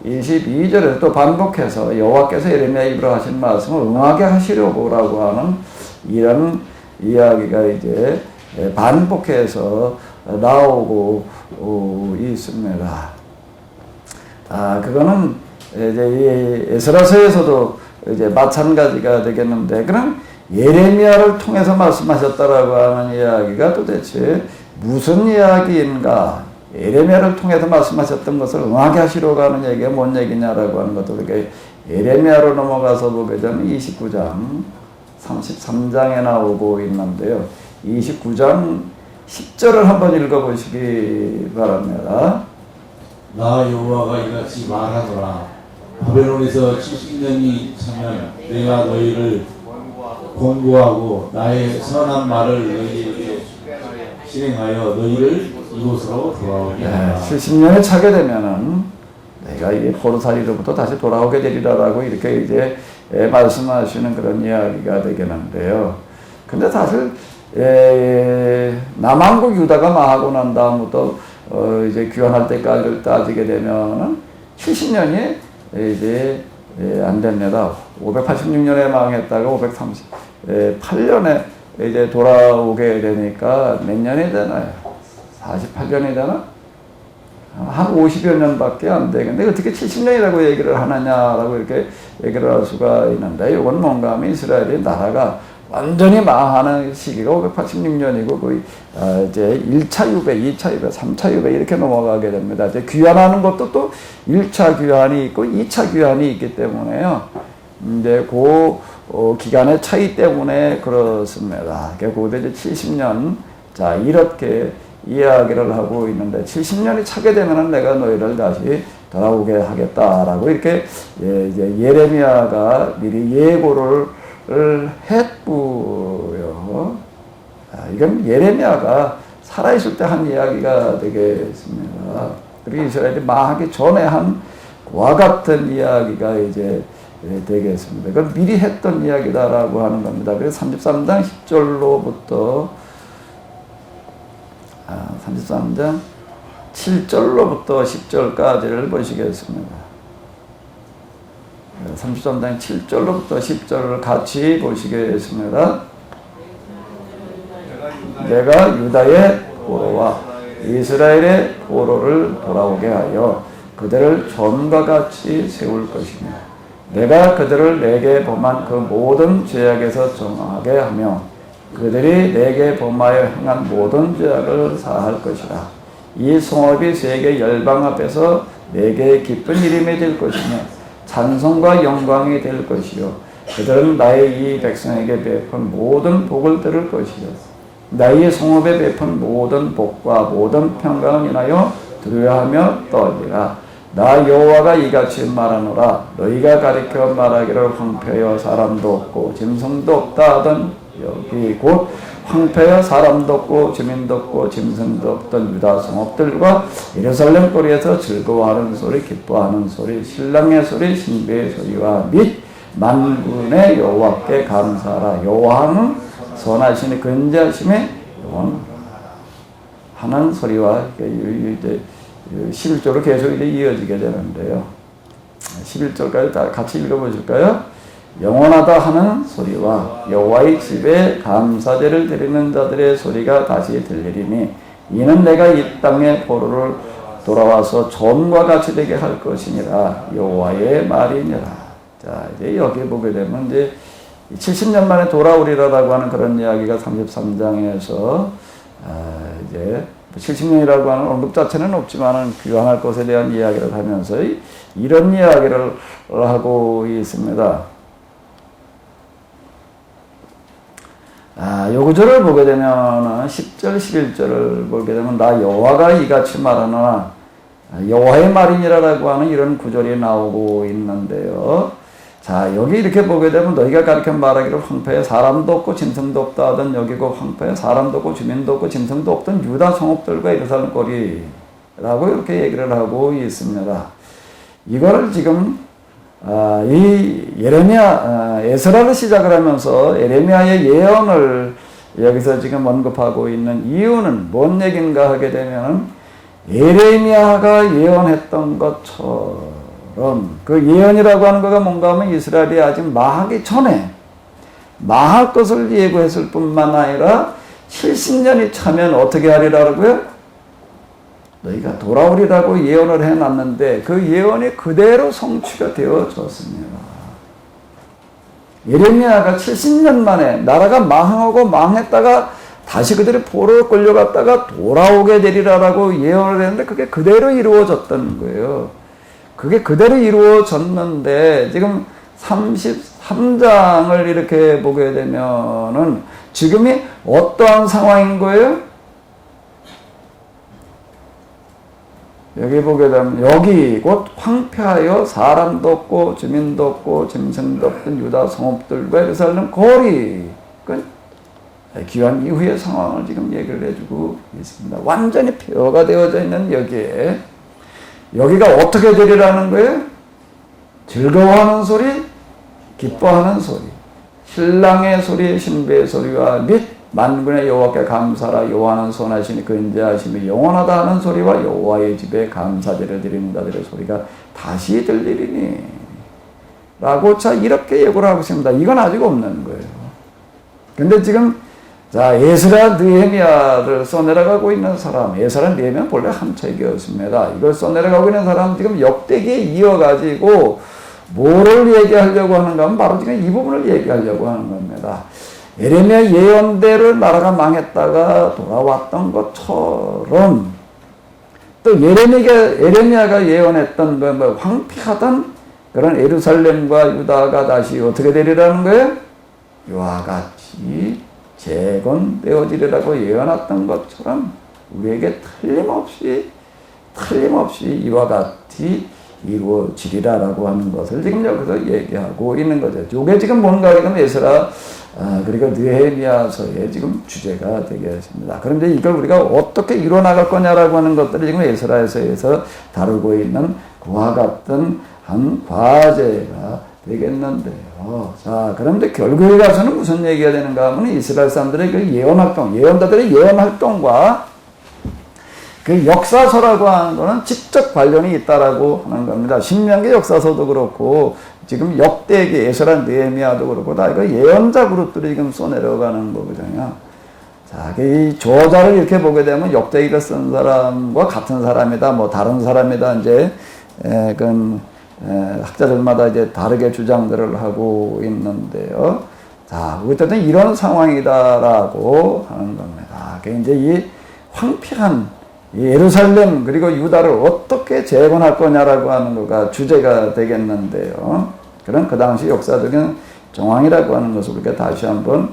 22절에 또 반복해서 여호와께서 예레미야 입으로 하신 말씀을 응하게 하시려고라고 하는 이런 이야기가 이제 반복해서 나오고 있습니다. 그거는 이제 에스라서에서도 이제 마찬가지가 되겠는데, 그럼 예레미야를 통해서 말씀하셨다라고 하는 이야기가 도대체 무슨 이야기인가? 예레미야를 통해서 말씀하셨던 것을 응하게 하시려고 하는 얘기가 뭔 얘기냐라고 하는 것도 이렇게 예레미야로 넘어가서 보게 되면 29장 33장에 나오고 있는데요. 29장 10절을 한번 읽어보시기 바랍니다.
나 여호와가 이같이 말하노라. 바벨론에서 70년이 차면 내가 너희를 공고하고 나의 선한 말을 너희에게 실행하여 너희를 이곳으로 돌아오게 하라.
70년이 차게 되면은 내가 이 포로살이로부터 다시 돌아오게 되리라라고 이렇게 이제 말씀하시는 그런 이야기가 되겠는데요. 근데 사실 남한국 유다가 망하고 난 다음부터 이제 귀환할 때까지를 따지게 되면은 70년이 이제 안 됩니다. 586년에 망했다가 538년에 이제 돌아오게 되니까 몇 년이 되나요? 48년이 되나? 한 50여 년밖에 안 되겠는데 어떻게 70년이라고 얘기를 하느냐라고 이렇게 얘기를 할 수가 있는데, 이건 뭔가 하면 이스라엘의 나라가 완전히 망하는 시기가 586년이고 거의 이제 1차 유배, 2차 유배, 3차 유배 이렇게 넘어가게 됩니다. 이제 귀환하는 것도 또 1차 귀환이 있고 2차 귀환이 있기 때문에요. 이제 그 기간의 차이 때문에 그렇습니다. 그게 이제 70년, 자 이렇게 이야기를 하고 있는데, 70년이 차게 되면은 내가 너희를 다시 돌아오게 하겠다라고 이렇게 이제 예레미야가 미리 예고를 했고요. 이건 예레미야가 살아있을 때 한 이야기가 되겠습니다. 그리고 이스라엘이 망하기 전에 한 그와 같은 이야기가 이제 되겠습니다. 그건 미리 했던 이야기다라고 하는 겁니다. 그래서 33장 10절로부터 33장 7절로부터 10절까지를 보시겠습니다. 33장 7절로부터 10절을 같이 보시겠습니다. 내가 유다의 포로와 이스라엘의 포로를 돌아오게 하여 그들을 전과 같이 세울 것이며, 내가 그들을 내게 범한 그 모든 죄악에서 정하게 하며 그들이 내게 범하여 행한 모든 죄악을 사할 것이라. 이 성읍이 세계 열방 앞에서 내게 기쁜 이름이 될 것이며 찬송과 영광이 될 것이요, 그들은 나의 이 백성에게 베푼 모든 복을 들을 것이요, 나의 성읍에 베푼 모든 복과 모든 평강을 인하여 두려워하며 떨리라. 나 여호와가 이같이 말하노라. 너희가 가리켜 말하기를 황폐여 사람도 없고 짐승도 없다 하던 여기 곧 황폐여 사람도 없고 주민도 없고 짐승도 없던 유다 성읍들과 예루살렘 거리에서 즐거워하는 소리, 기뻐하는 소리, 신랑의 소리, 신비의 소리와 및 만군의 여호와께 감사하라. 여호와는 선하시니 근자하심에 하는 소리와 이제 11절로 계속 이제 이어지게 되는데요. 11절까지 다 같이 읽어보실까요? 영원하다 하는 소리와 여호와의 집에 감사제를 드리는 자들의 소리가 다시 들리리니, 이는 내가 이 땅의 포로를 돌아와서 전과 같이 되게 할 것이니라. 여호와의 말이니라. 자, 이제 여기 보게 되면 이제 70년 만에 돌아오리라라고 하는 그런 이야기가 33장에서 이제 70년이라고 하는 언급 자체는 없지만은 귀환할 것에 대한 이야기를 하면서 이런 이야기를 하고 있습니다. 요 구절을 보게 되면 10절, 11절을 보게 되면 나 여호와가 이같이 말하노라. 여호와의 말이니라라고 하는 이런 구절이 나오고 있는데요. 자, 여기 이렇게 보게 되면 너희가 가르쳐 말하기를 황폐에 사람도 없고 짐승도 없다 하던 여기고 황폐에 사람도 없고 주민도 없고 짐승도 없던 유다 성읍들과 예루살렘 거리라고 이렇게 얘기를 하고 있습니다. 이거를 지금 이 예레미야 에스라를 시작을 하면서 예레미야의 예언을 여기서 지금 언급하고 있는 이유는 뭔 얘기인가 하게 되면 예레미야가 예언했던 것처럼 그 예언이라고 하는 거가 뭔가 하면 이스라엘이 아직 망하기 전에 망할 것을 예고했을 뿐만 아니라 70년이 차면 어떻게 하리라고요? 너희가 돌아오리라고 예언을 해놨는데 그 예언이 그대로 성취가 되어졌습니다. 예레미야가 70년 만에 나라가 망하고 망했다가 다시 그들이 포로로 끌려갔다가 돌아오게 되리라라고 예언을 했는데 그게 그대로 이루어졌던 거예요. 그게 그대로 이루어졌는데 지금 33장을 이렇게 보게 되면은 지금이 어떠한 상황인 거예요? 여기 보게 되면 여기 곧 황폐하여 사람도 없고 주민도 없고 짐승도 없던 유다 성읍들과 예루살렘 거리 기환 이후의 상황을 지금 얘기를 해주고 있습니다. 완전히 폐허가 되어져 있는 여기에 여기가 어떻게 되리라는 거예요? 즐거워하는 소리, 기뻐하는 소리, 신랑의 소리, 신부의 소리와 및 만군의 여호와께 감사라 여호와는 선하시니 그 인자하심이 영원하다 하는 소리와 여호와의 집에 감사제를 드리는 자들의 소리가 다시 들리리니 라고 자 이렇게 예고를 하고 있습니다. 이건 아직 없는 거예요. 근데 지금 자 에스라 느헤미야를 써내려가고 있는 사람, 에스라 느헤미야 본래 한 책이었습니다. 이걸 써내려가고 있는 사람 지금 역대기에 이어가지고 뭐를 얘기하려고 하는가 하면 바로 지금 이 부분을 얘기하려고 하는 겁니다. 예레미야 예언대로 나라가 망했다가 돌아왔던 것처럼 또 예레미야가 예언했던 뭐 황폐하던 그런 예루살렘과 유다가 다시 어떻게 되리라는 거예요? 이와 같이 재건되어지리라고 예언했던 것처럼 우리에게 틀림없이 이와 같이 이루어지리라라고 하는 것을 지금 여기서 얘기하고 있는 거죠. 이게 지금 뭔가 하면 에스라 그리고 느헤미야서의 지금 주제가 되겠습니다. 그런데 이걸 우리가 어떻게 이뤄나갈 거냐라고 하는 것들을 지금 에스라에서 다루고 있는 그와 같은 한 과제가 되겠는데요. 자, 그런데 결국에 가서는 무슨 얘기가 되는가 하면 이스라엘 사람들의 그 예언활동, 예언자들의 예언활동과 그 역사서라고 하는 거는 직접 관련이 있다라고 하는 겁니다. 신명기 역사서도 그렇고 지금 역대기 에스라 느헤미야도 그렇고 다 이거 예언자 그룹들이 지금 써내려가는 거거든요. 자, 이 저자를 이렇게 보게 되면 역대기를 쓴 사람과 같은 사람이다, 뭐 다른 사람이다 이제 학자들마다 이제 다르게 주장들을 하고 있는데요. 자, 어쨌든 이런 상황이다라고 하는 겁니다. 이제 이 황폐한 예루살렘 그리고 유다를 어떻게 재건할 거냐라고 하는 거가 주제가 되겠는데요. 그런 그 당시 역사적인 정황이라고 하는 것을 우리가 다시 한번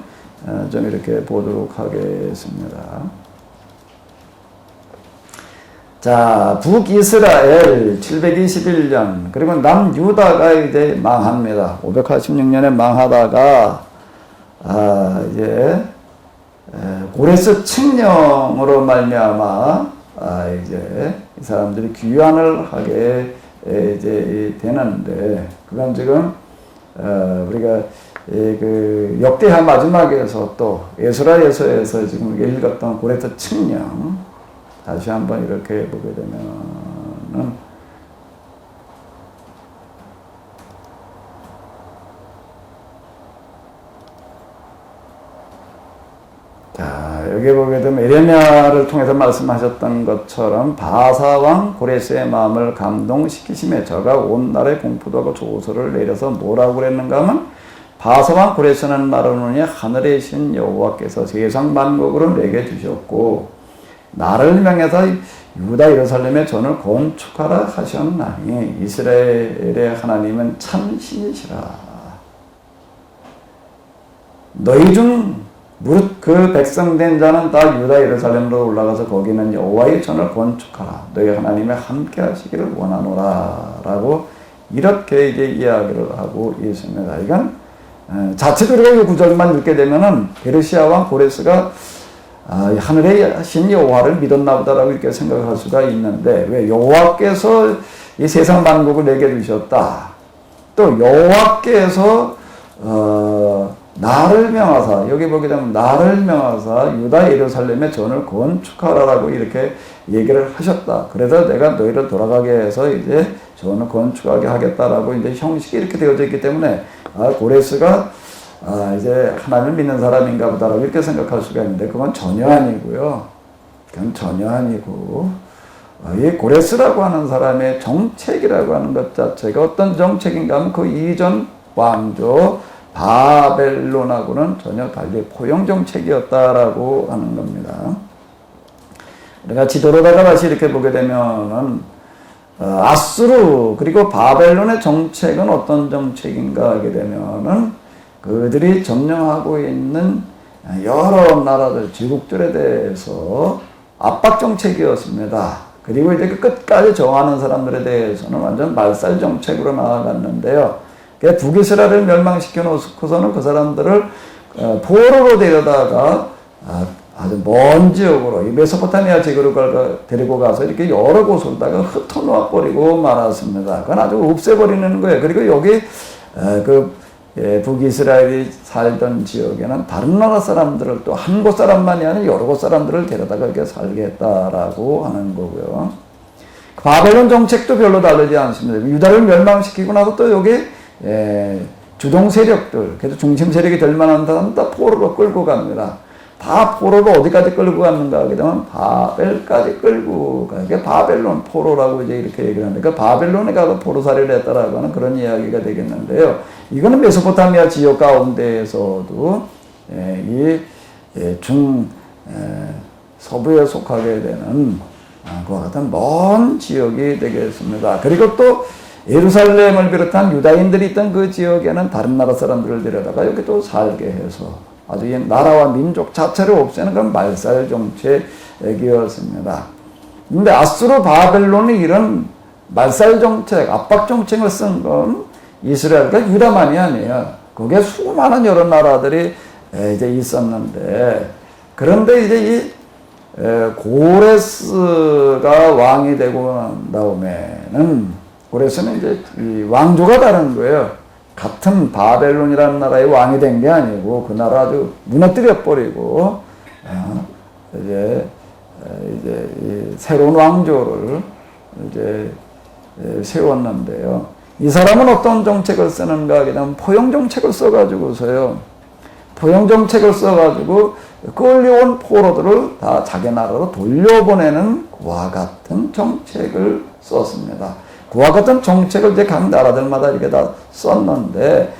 좀 이렇게 보도록 하겠습니다. 자, 북이스라엘 721년 그리고 남유다가 이제 망합니다. 586년에 망하다가 이제 고레스 칙령으로 말미암아 이제 이 사람들이 귀환을 하게 이제 되는데 그건 지금 우리가 그 역대하 마지막에서 또 에스라에서에서 지금 읽었던 고레스 칙령 다시 한번 이렇게 보게 되면은 자, 여기 보게 되면 예레미야를 통해서 말씀하셨던 것처럼 바사왕 고레스의 마음을 감동시키심에 저가 온 나라에 공포도 하고 조서를 내려서 뭐라고 그랬는가 하면 바사왕 고레스는 말하노니 하늘에 신 여호와께서 세상 만국으로 내게 주셨고 나를 명해서 유다 예루살렘의 전을 건축하라 하셨나니 이스라엘의 하나님은 참 신이시라. 너희 중 무릇 그 백성된 자는 다 유다 예루살렘으로 올라가서 거기는 여호와의 전을 건축하라. 너희 하나님의 함께 하시기를 원하노라 라고 이렇게 이제 이야기를 하고 있습니다. 이건 자체적으로 이 구절만 읽게 되면은 페르시아 왕 고레스가 하늘에 하신 여호와를 믿었나 보다라고 이렇게 생각할 수가 있는데, 왜 여호와께서 이 세상 만국을 내게 주셨다. 또 여호와께서 나를 명하사, 여기 보게 되면 나를 명하사 유다 예루살렘의 전을 건축하라라고 이렇게 얘기를 하셨다. 그래서 내가 너희를 돌아가게 해서 이제 전을 건축하게 하겠다라고 이제 형식이 이렇게 되어져 있기 때문에 고레스가 이제 하나님을 믿는 사람인가 보다라고 이렇게 생각할 수가 있는데, 그건 전혀 아니고요. 그건 전혀 아니고, 이 고레스라고 하는 사람의 정책이라고 하는 것 자체가 어떤 정책인가 하면 그 이전 왕조 바벨론하고는 전혀 달리 포용 정책이었다라고 하는 겁니다. 우리가 지도로다가 다시 이렇게 보게 되면은 아수르 그리고 바벨론의 정책은 어떤 정책인가 하게 되면은 그들이 점령하고 있는 여러 나라들, 제국들에 대해서 압박 정책이었습니다. 그리고 이제 그 끝까지 정하는 사람들에 대해서는 완전 말살 정책으로 나아갔는데요. 북이스라엘을 멸망시켜 놓고서는 그 사람들을 포로로 데려다가 아주 먼 지역으로, 이 메소포타미아 지역으로 데리고 가서 이렇게 여러 곳을다가 흩어놓아 버리고 말았습니다. 그건 아주 없애버리는 거예요. 그리고 여기 북이스라엘이 살던 지역에는 다른 나라 사람들을, 또 한 곳 사람만이 아니라 여러 곳 사람들을 데려다가 이렇게 살게 했다라고 하는 거고요. 바벨론 정책도 별로 다르지 않습니다. 유다를 멸망시키고 나서 또 여기 주동 세력들, 그래서 중심 세력이 될 만한 사람 다 포로로 끌고 갑니다. 다 포로로 어디까지 끌고 갔는가 하게 되면 바벨까지 끌고 가요. 그게 바벨론 포로라고 이제 이렇게 얘기를 하는데, 그 바벨론에 가서 포로살이를 했다라고 하는 그런 이야기가 되겠는데요. 이거는 메소포타미아 지역 가운데에서도 서부에 속하게 되는 그와 같은 먼 지역이 되겠습니다. 그리고 또 예루살렘을 비롯한 유다인들이 있던 그 지역에는 다른 나라 사람들을 데려다가 여기 또 살게 해서 아주 나라와 민족 자체를 없애는 그런 말살 정책이었습니다. 근데 아수르 바벨론이 이런 말살 정책, 압박 정책을 쓴 건 이스라엘과 유다만이 아니에요. 거기에 수많은 여러 나라들이 이제 있었는데, 그런데 이제 이 고레스가 왕이 되고 난 다음에는, 고레스는 이제 이 왕조가 다른 거예요. 같은 바벨론이라는 나라의 왕이 된 게 아니고 그 나라 아주 무너뜨려 버리고 이제 이 새로운 왕조를 이제 세웠는데요. 이 사람은 어떤 정책을 쓰는가 하게 되면 포용 정책을 써가지고서요. 포용 정책을 써가지고 끌려온 포로들을 다 자기 나라로 돌려보내는 그와 같은 정책을 썼습니다. 그와 같은 정책을 이제 각 나라들마다 이렇게 다 썼는데,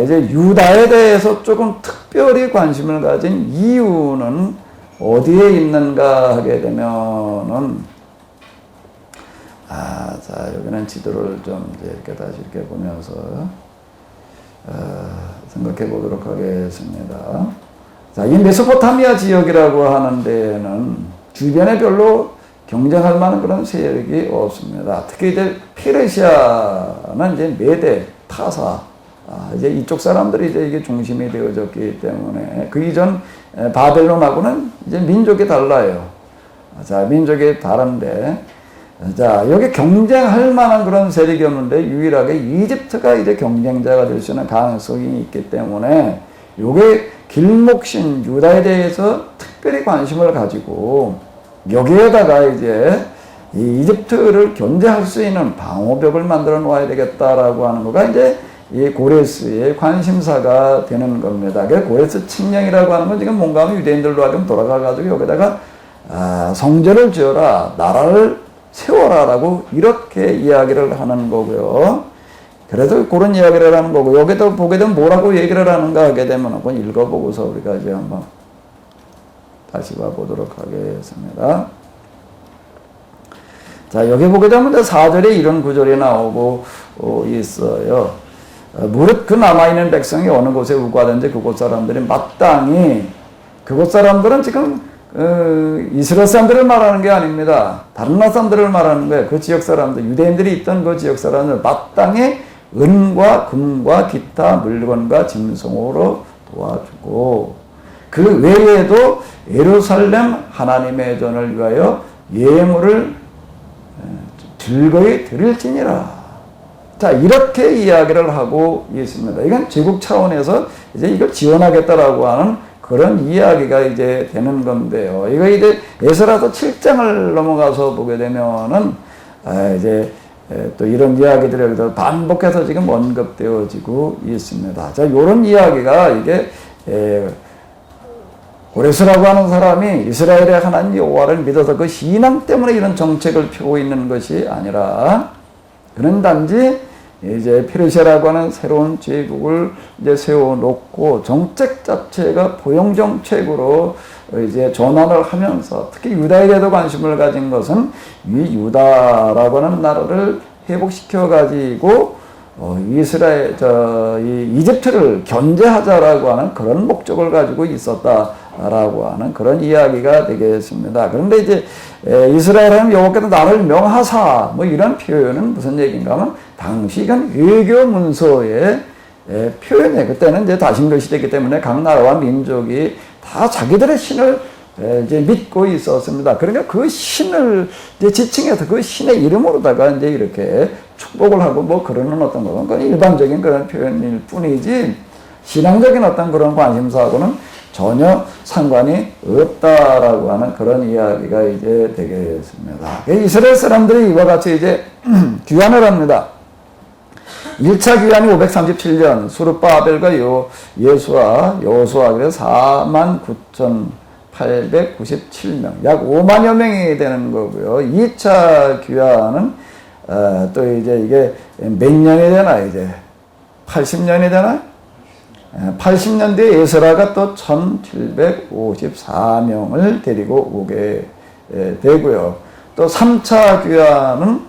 이제 유다에 대해서 조금 특별히 관심을 가진 이유는 어디에 있는가 하게 되면은, 자, 여기는 지도를 좀 이제 이렇게 다시 이렇게 보면서, 생각해 보도록 하겠습니다. 자, 이 메소포타미아 지역이라고 하는 데에는 주변에 별로 경쟁할 만한 그런 세력이 없습니다. 특히 이제 페르시아는 이제 메대, 타사, 이제 이쪽 사람들이 이제 이게 중심이 되어졌기 때문에 그 이전 바벨론하고는 이제 민족이 달라요. 자, 민족이 다른데, 자, 여기 경쟁할 만한 그런 세력이 없는데 유일하게 이집트가 이제 경쟁자가 될 수 있는 가능성이 있기 때문에 요게 길목신 유다에 대해서 특별히 관심을 가지고 여기에다가 이제 이 이집트를 견제할 수 있는 방어벽을 만들어 놓아야 되겠다라고 하는 거가 이제 이 고레스의 관심사가 되는 겁니다. 고레스 칙령이라고 하는 건 지금 뭔가 하면 유대인들로 하여금 돌아가가지고 여기다가 성전을 지어라, 나라를 세워라라고 이렇게 이야기를 하는 거고요. 그래서 그런 이야기를 하는 거고, 여기다 보게 되면 뭐라고 얘기를 하는가 하게 되면 한번 읽어보고서 우리가 이제 한번 다시 봐보도록 하겠습니다. 자, 여기 보게 되면 4절에 이런 구절이 나오고 있어요. 무릇 그 남아있는 백성이 어느 곳에 우거하든지 그곳 사람들이 마땅히, 그곳 사람들은 지금 이스라엘 사람들을 말하는 게 아닙니다. 다른 나라 사람들을 말하는 거예요. 그 지역 사람들, 유대인들이 있던 그 지역 사람들 마땅히 은과 금과 기타 물건과 짐승으로 도와주고, 그 외에도 예루살렘 하나님의 전을 위하여 예물을 즐거이 드릴지니라. 자, 이렇게 이야기를 하고 있습니다. 이건 제국 차원에서 이제 이걸 지원하겠다라고 하는 그런 이야기가 이제 되는 건데요. 이거 이제 에스라서 7장을 넘어가서 보게 되면은, 이제 또 이런 이야기들이 여기서 반복해서 지금 언급되어지고 있습니다. 자, 요런 이야기가 이게, 고레스라고 하는 사람이 이스라엘의 하나님 여호와를 믿어서 그 신앙 때문에 이런 정책을 펴고 있는 것이 아니라, 그는 단지 이제 페르시아라고 하는 새로운 제국을 이제 세워놓고 정책 자체가 포용 정책으로 이제 전환을 하면서, 특히 유다에 대해서 관심을 가진 것은 이 유다라고 하는 나라를 회복시켜 가지고 이스라엘 이 이집트를 견제하자라고 하는 그런 목적을 가지고 있었다라고 하는 그런 이야기가 되겠습니다. 그런데 이제 이스라엘은 여호와께서 나를 명하사 뭐 이런 표현은 무슨 얘기인가 하면 당시 이건 외교 문서의 표현이에요. 그때는 이제 다신교 시대이기 때문에 각 나라와 민족이 다 자기들의 신을 이제 믿고 있었습니다. 그러니까 그 신을 이제 지칭해서 그 신의 이름으로다가 이제 이렇게 축복을 하고 뭐 그러는 어떤 거, 그건 일반적인 그런 표현일 뿐이지 신앙적인 어떤 그런 관심사하고는 전혀 상관이 없다라고 하는 그런 이야기가 이제 되겠습니다. 이스라엘 사람들이 이와 같이 이제 귀환을 합니다. 1차 귀환이 537년 수르바벨과 예수와 여호수아 그래서 49,897명, 약 5만여 명이 되는 거고요. 2차 귀환은 또 이제 이게 몇 년이 되나, 이제 80년이 되나? 80년대에 에스라가 또 1754명을 데리고 오게 되고요. 또 3차 귀환은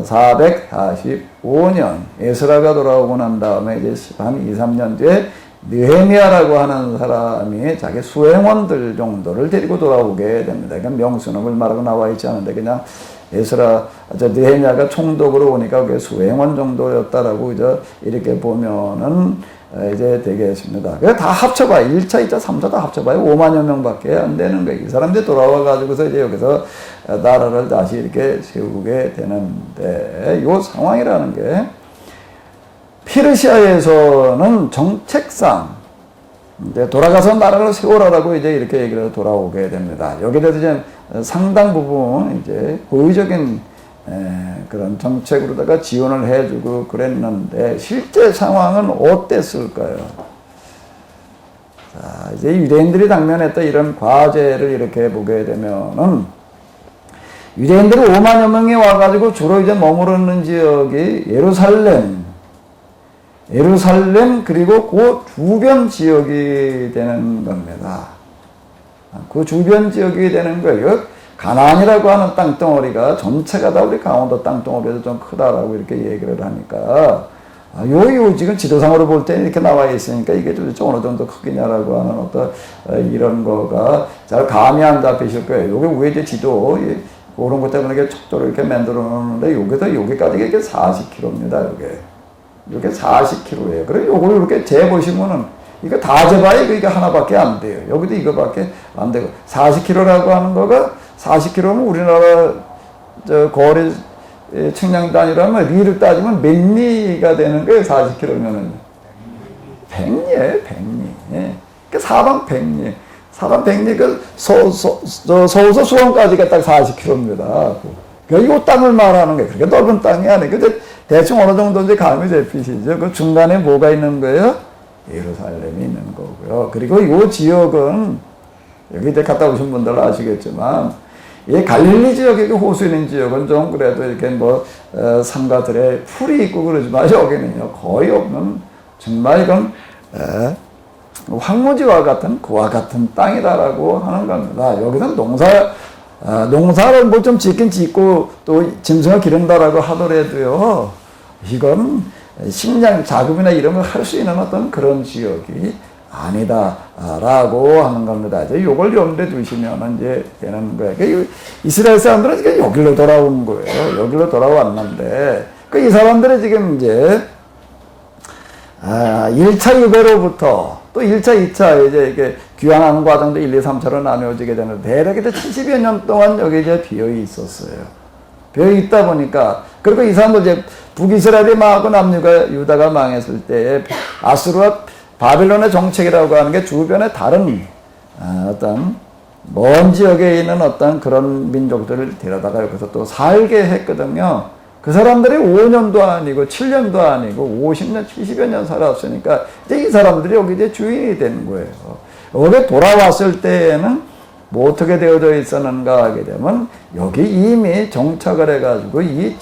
445년 에스라가 돌아오고 난 다음에 이제 한 2, 3년 뒤에 느헤미야라고 하는 사람이 자기 수행원들 정도를 데리고 돌아오게 됩니다. 그러니까 명수는 얼마라고 나와 있지 않은데 그냥 느헤미야가 총독으로 오니까 그게 수행원 정도였다라고 이렇게 보면은 이제 되겠습니다. 그래서 다 합쳐봐요. 1차, 2차, 3차 다 합쳐봐요. 5만여 명밖에 안 되는 거예요. 이 사람들이 돌아와가지고서 이제 여기서 나라를 다시 이렇게 세우게 되는데, 요 상황이라는 게, 페르시아에서는 정책상, 이제 돌아가서 나라를 세우라라고 이제 이렇게 얘기를 돌아오게 됩니다. 여기에 대해서 이제 상당 부분 이제 고의적인 그런 정책으로다가 지원을 해주고 그랬는데 실제 상황은 어땠을까요? 자, 이제 유대인들이 당면했던 이런 과제를 이렇게 보게 되면은 유대인들이 5만여 명이 와가지고 주로 이제 머무르는 지역이 예루살렘 그리고 그 주변 지역이 되는 겁니다. 그 주변 지역이 되는 거예요. 가나안이라고 하는 땅덩어리가 전체가 다 우리 강원도 땅덩어리에서 좀 크다라고 이렇게 얘기를 하니까, 요 지금 지도상으로 볼 때 이렇게 나와 있으니까 이게 도대체 어느 정도 크기냐라고 하는 어떤 이런 거가 잘 감이 안 잡히실 거예요. 요게 위에 이제 지도, 그런 것 때문에 이렇게 척도로 이렇게 만들어 놓는데, 요게도 여기까지 이게 40km입니다, 요게 40km예요. 그래, 요걸 이렇게 재보시면은, 이거 다 재봐야 이거 하나밖에 안 돼요. 여기도 이거밖에 안 되고. 40km라고 하는 거가, 40km면 우리나라 거리 측량 단위라면 리를 따지면 몇 리가 되는 거예요, 40km면은. 100리예요, 100리. 예. 그 사방 100리. 사방 100리, 그 서울서 수원까지가 딱 40km입니다. 그러니까 이 땅을 말하는 거예요. 그렇게 넓은 땅이 아니에요. 근데 대충 어느 정도인지 감이 잡히시죠? 그 중간에 뭐가 있는 거예요? 예루살렘이 있는 거고요. 그리고 이 지역은, 여기 이제 갔다 오신 분들은 아시겠지만, 이 갈릴리 지역의 호수 있는 지역은 좀 그래도 이렇게 산가들에 풀이 있고 그러지만 여기는요, 거의 없는, 정말 이건, 황무지와 같은, 그와 같은 땅이다라고 하는 겁니다. 여기서는 농사를 뭐 좀 짓긴 짓고 또 짐승을 기른다라고 하더라도요, 이건 식량, 자급이나 이런 걸 할 수 있는 어떤 그런 지역이 아니다라고 하는 겁니다. 이제 요걸 염두에 두시면 이제 되는 거예요. 그러니까 이스라엘 사람들은 지금 여기로 돌아온 거예요. 여기로 돌아왔는데, 이 사람들이 지금 이제 1차 유배로부터 또 1차, 2차 이제 이게 귀환하는 과정도 1, 2, 3차로 나누어지게 되는데, 대략 이제 70여 년 동안 여기 이제 비어 있었어요. 비어 있다 보니까, 그리고 이 사람도 이제 북이스라엘이 망하고 남유다가 망했을 때 아수르와 바빌론의 정책이라고 하는 게 주변에 다른 어떤 먼 지역에 있는 어떤 그런 민족들을 데려다가 여기서 또 살게 했거든요. 그 사람들이 5년도 아니고 7년도 아니고 50년, 70여 년 살았으니까 이제 이 사람들이 여기 이제 주인이 되는 거예요. 여기 돌아왔을 때에는 뭐 어떻게 되어져 있었는가 하게 되면 여기 이미 정착을 해가지고 이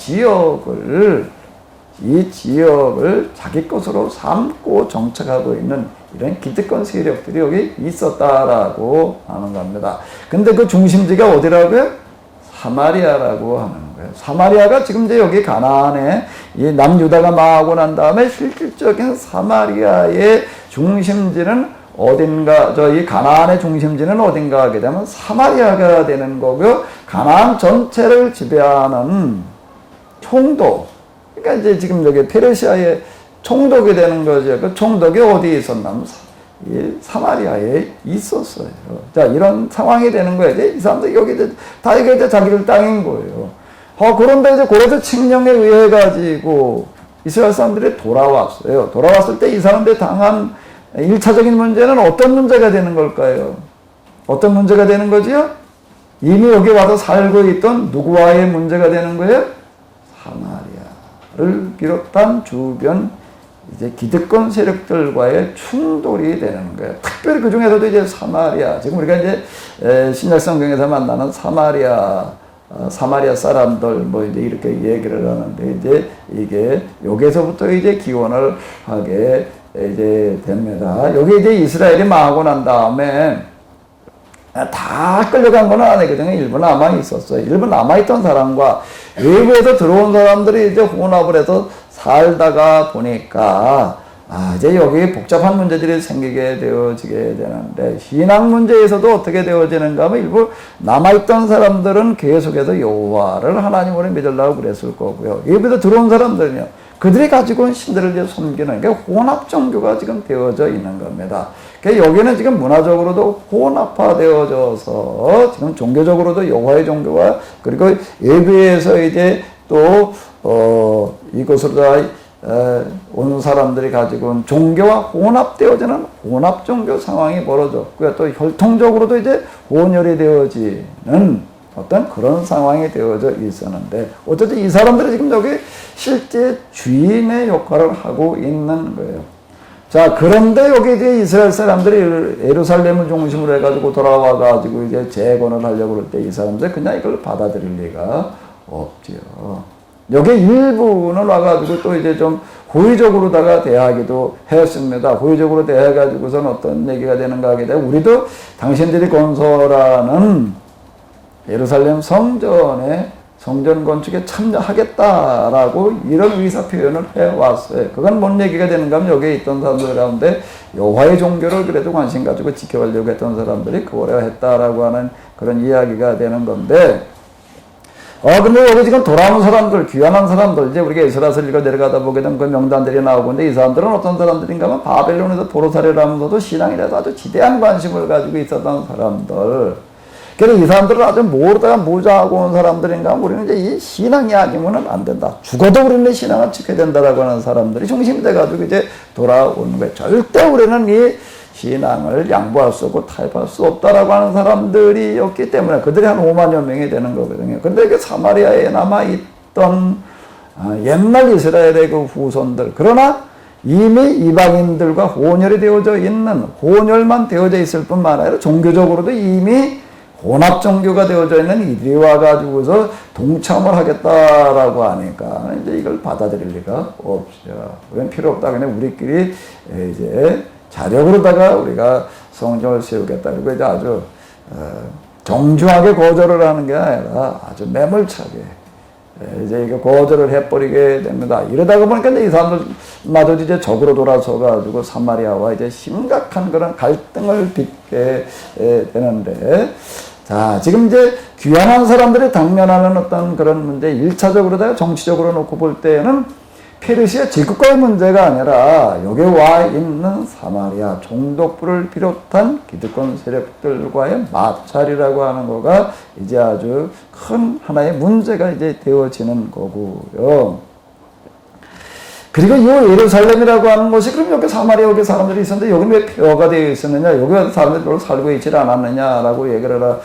지역을 자기 것으로 삼고 정착하고 있는 이런 기득권 세력들이 여기 있었다라고 하는 겁니다. 근데 그 중심지가 어디라고요? 사마리아라고 하는 거예요. 사마리아가 지금 이제 여기 가나안에 이 남유다가 망하고 난 다음에 실질적인 사마리아의 중심지는 어딘가, 이 가나안의 중심지는 어딘가 하게 되면 사마리아가 되는 거고요. 가나안 전체를 지배하는 총독. 그러니까 이제 지금 여기 페르시아의 총독이 되는 거죠. 그 총독이 어디에 있었나? 사마리아에 있었어요. 자, 이런 상황이 되는 거예요. 이 사람들 여기 다 이게 자기들 땅인 거예요. 그런데 이제 고레스 칙령에 의해 가지고 이스라엘 사람들이 돌아왔어요. 돌아왔을 때 이 사람들이 당한 1차적인 문제는 어떤 문제가 되는 걸까요? 어떤 문제가 되는 거지요? 이미 여기 와서 살고 있던 누구와의 문제가 되는 거예요? 사마리아를 비롯한 주변 이제 기득권 세력들과의 충돌이 되는 거예요. 특별히 그 중에서도 이제 사마리아, 지금 우리가 이제 신약 성경에서 만나는 사마리아 사람들 뭐 이제 이렇게 얘기를 하는데 이제 이게 여기서부터 이제 기원을 하게 이제 됩니다. 여기 이제 이스라엘이 망하고 난 다음에 다 끌려간 건 아니거든요. 일부 남아 있었어요. 일부 남아있던 사람과 외부에서 들어온 사람들이 이제 혼합을 해서 살다가 보니까 이제 여기 복잡한 문제들이 생기게 되어지게 되는데, 신앙 문제에서도 어떻게 되어지는가 하면 일부 남아있던 사람들은 계속해서 여호와를 하나님으로 믿으려고 그랬을 거고요. 외부에서 들어온 사람들은요, 그들이 가지고 온 신들을 이제 섬기는 게 혼합 종교가 지금 되어져 있는 겁니다. 그러니까 여기는 지금 문화적으로도 혼합화되어져서 지금 종교적으로도 여호와의 종교와 그리고 외부에서 이제 또 이것으로 다 온 사람들이 가지고 온 종교와 혼합되어지는 혼합 종교 상황이 벌어졌고요. 또 혈통적으로도 이제 혼혈이 되어지는 어떤 그런 상황이 되어져 있었는데, 어쨌든 이 사람들이 지금 여기 실제 주인의 역할을 하고 있는 거예요. 자, 그런데 여기 이제 이스라엘 사람들이 예루살렘을 중심으로 해가지고 돌아와가지고 이제 재건을 하려고 그럴 때 이 사람들 그냥 이걸 받아들일 리가 없지요. 여기 일부는 와가지고 또 이제 좀 호의적으로다가 대하기도 했습니다. 호의적으로 대해가지고선 어떤 얘기가 되는가 하게 되면, 우리도 당신들이 건설하는 예루살렘 성전 건축에 참여하겠다라고 이런 의사 표현을 해왔어요. 그건 뭔 얘기가 되는가 하면 여기에 있던 사람들 가운데 여호와의 종교를 그래도 관심 가지고 지켜가려고 했던 사람들이 그거를 했다라고 하는 그런 이야기가 되는 건데, 근데 여기 지금 돌아온 사람들, 귀환한 사람들, 이제 우리가 이스라엘을 읽어 내려가다 보게 되면 그 명단들이 나오고, 근데 이 사람들은 어떤 사람들인가 하면 바벨론에서 도로살이를 하면서도 신앙이라도 아주 지대한 관심을 가지고 있었던 사람들. 그래서 이 사람들은 아주 모르다가 무자하고 온 사람들인가 하면 우리는 이제 이 신앙이 아니면은 안 된다. 죽어도 우리는 신앙을 지켜야 된다라고 하는 사람들이 중심이 돼가지고 이제 돌아오는 거예요. 절대 우리는 이 신앙을 양보할 수 없고 타협할 수 없다라고 하는 사람들이었기 때문에 그들이 한 5만여 명이 되는 거거든요. 근데 그 사마리아에 남아있던 옛날 이스라엘의 그 후손들, 그러나 이미 이방인들과 혼혈이 되어져 있는, 혼혈만 되어져 있을 뿐만 아니라 종교적으로도 이미 혼합 종교가 되어져 있는 이들이 와가지고서 동참을 하겠다라고 하니까 이제 이걸 받아들일 리가 없죠. 그건 필요 없다. 그냥 우리끼리 이제 자력으로다가 우리가 성전을 세우겠다. 그리고 이제 아주 정중하게 거절을 하는 게 아니라 아주 매몰차게 이제 이게 거절을 해버리게 됩니다. 이러다가 보니까 이제 이 사람들마저 이제 적으로 돌아서 가지고 사마리아와 이제 심각한 그런 갈등을 빚게 되는데, 자, 지금 이제 귀환한 사람들이 당면하는 어떤 그런 문제, 1차적으로 정치적으로 놓고 볼 때는 페르시아 제국과의 문제가 아니라 여기 와 있는 사마리아 종독부를 비롯한 기득권 세력들과의 마찰이라고 하는 거가 이제 아주 큰 하나의 문제가 이제 되어지는 거고요. 그리고 이 예루살렘이라고 하는 것이 그럼 여기 사마리아 여기 사람들이 있었는데 여기 왜 폐허가 되어 있었느냐, 여기 사람들이 별로 살고 있지 않았느냐라고 얘기를 할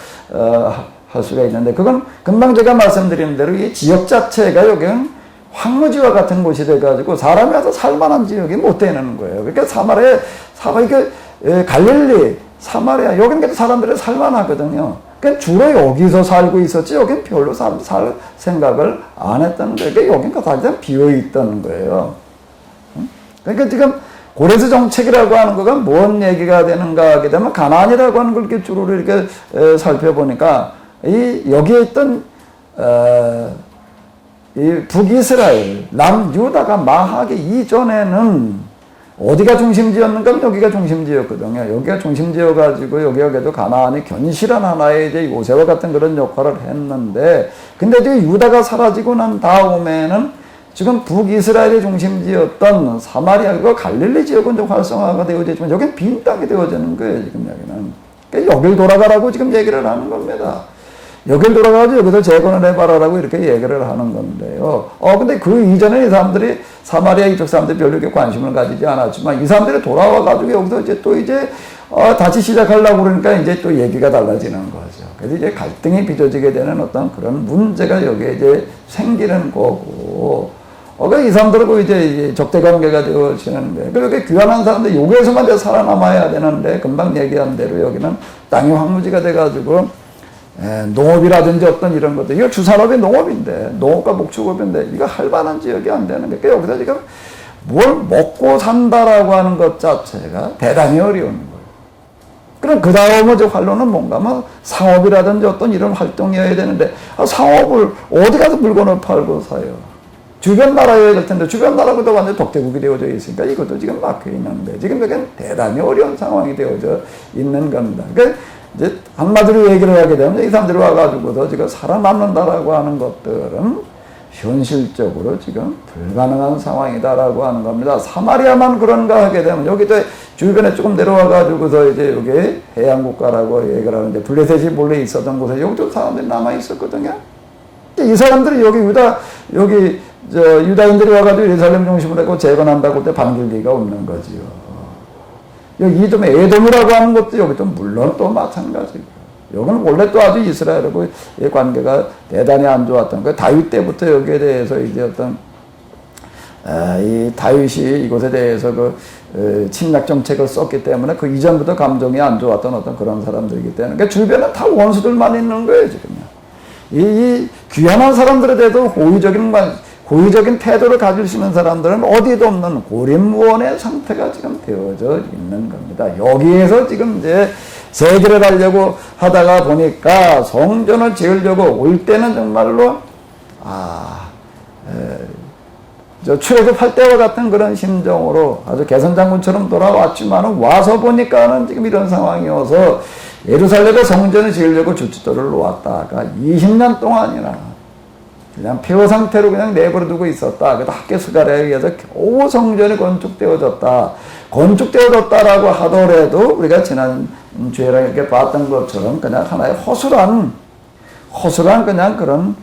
수가 있는데, 그건 금방 제가 말씀드린 대로 이 지역 자체가 여기는 황무지와 같은 곳이 돼가지고 사람이 와서 살만한 지역이 못 되는 거예요. 그러니까 갈릴리, 사마리아, 여기는 사람들이 살만하거든요. 그러니까 주로 여기서 살고 있었지, 여긴 별로 살 생각을 안 했다는 거예요. 그러니까 여기가 사실은 비어있던 거예요. 그러니까 지금 고레스 정책이라고 하는 거가 뭔 얘기가 되는가 하게 되면, 가나안이라고 하는 걸 이렇게 주로 이렇게 살펴보니까, 여기에 있던, 이 북이스라엘, 남유다가 망하기 이전에는 어디가 중심지였는가? 여기가 중심지였거든요. 여기가 중심지여가지고 여기에도 가나안이 견실한 하나의 이제 요새와 같은 그런 역할을 했는데, 근데 이제 유다가 사라지고 난 다음에는 지금 북이스라엘의 중심지였던 사마리아가 갈릴리 지역은 좀 활성화가 되어지지만 여기는 빈 땅이 되어지는 거예요, 지금 여기는. 그러니까 여길 돌아가라고 지금 얘기를 하는 겁니다. 여길 돌아가서 여기서 재건을 해봐라라고 이렇게 얘기를 하는 건데요. 근데 그 이전에 이 사람들이, 사마리아 이쪽 사람들이 별로 이렇게 관심을 가지지 않았지만, 이 사람들이 돌아와가지고 여기서 이제 다시 시작하려고 그러니까 이제 또 얘기가 달라지는 거죠. 그래서 이제 갈등이 빚어지게 되는 어떤 그런 문제가 여기에 이제 생기는 거고, 이 사람들하고 이제 적대 관계가 되어지는데, 그렇게 귀환한 사람들 여기에서만 이제 살아남아야 되는데, 금방 얘기한 대로 여기는 땅이 황무지가 돼가지고, 농업이라든지 어떤 이런 것들, 이거 주산업이 농업인데, 농업과 목축업인데, 이거 할 만한 지역이 안 되는 게, 그러니까 여기서 지금 뭘 먹고 산다라고 하는 것 자체가 대단히 어려운 거예요. 그럼 그 다음에 이제 활로는 뭔가, 상업이라든지 어떤 이런 활동이어야 되는데, 상업을 어디 가서 물건을 팔고 사요? 주변 나라여야 될 텐데, 주변 나라보다 완전 독재국이 되어져 있으니까 이것도 지금 막혀 있는데, 지금 여기는 대단히 어려운 상황이 되어져 있는 겁니다. 그러니까 이제 한마디로 얘기를 하게 되면 이 사람들이 와가지고도 지금 살아남는다라고 하는 것들은 현실적으로 지금 불가능한 상황이다라고 하는 겁니다. 사마리아만 그런가 하게 되면 여기도 주변에 조금 내려와가지고서 이제 여기 해양국가라고 얘기를 하는데, 블레셋이 몰래 있었던 곳에 여기도 사람들이 남아 있었거든요. 이 사람들이 유다인들이 와가지고 예루살렘 중심으로 해서 재건한다고 때 반길 리가 없는 거지요. 여기 좀 에돔이라고 하는 것도 여기 좀 물론 또 마찬가지고, 여기는 원래 또 아주 이스라엘하고의 관계가 대단히 안 좋았던 거예요. 다윗 때부터 여기에 대해서 이제 어떤 이 다윗이 이곳에 대해서 침략 정책을 썼기 때문에 그 이전부터 감정이 안 좋았던 어떤 그런 사람들이기 때문에, 그러니까 주변에 다 원수들만 있는 거예요, 지금요. 이 귀한한 사람들에 대해서 호의적인 태도를 가질 수 있는 사람들은 어디에도 없는 고립무원의 상태가 지금 되어져 있는 겁니다. 여기에서 지금 이제 세계를 하려고 하다가 보니까 성전을 지으려고 올 때는 정말로 출애굽할 때와 같은 그런 심정으로 아주 개선장군처럼 돌아왔지만 와서 보니까는 지금 이런 상황이어서 예루살렘에 성전을 지으려고 주춧돌을 놓았다가 20년 동안이나 그냥 폐허 상태로 그냥 내버려두고 있었다. 그래도 학개수가래에 의해서 겨우 성전이 건축되어졌다라고 하더라도 우리가 지난 주에 이렇게 봤던 것처럼 그냥 하나의 허술한 그냥 그런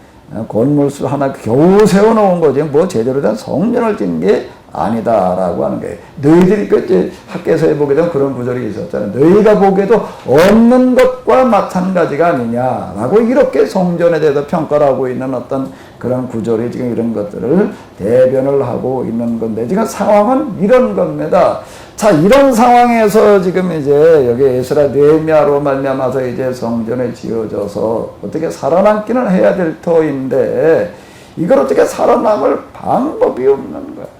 건물수 하나 겨우 세워놓은 거지, 제대로 된 성전을 짓는 게 아니다라고 하는 거예요. 너희들이 학개서에 보게 되면 그런 구절이 있었잖아요. 너희가 보기에도 없는 것과 마찬가지가 아니냐라고 이렇게 성전에 대해서 평가를 하고 있는 어떤 그런 구절이 지금 이런 것들을 대변을 하고 있는 건데, 지금 상황은 이런 겁니다. 자, 이런 상황에서 지금 이제 여기 에스라 느헤미야로 말미암아서 이제 성전에 지어져서 어떻게 살아남기는 해야 될 터인데, 이걸 어떻게 살아남을 방법이 없는 거예요.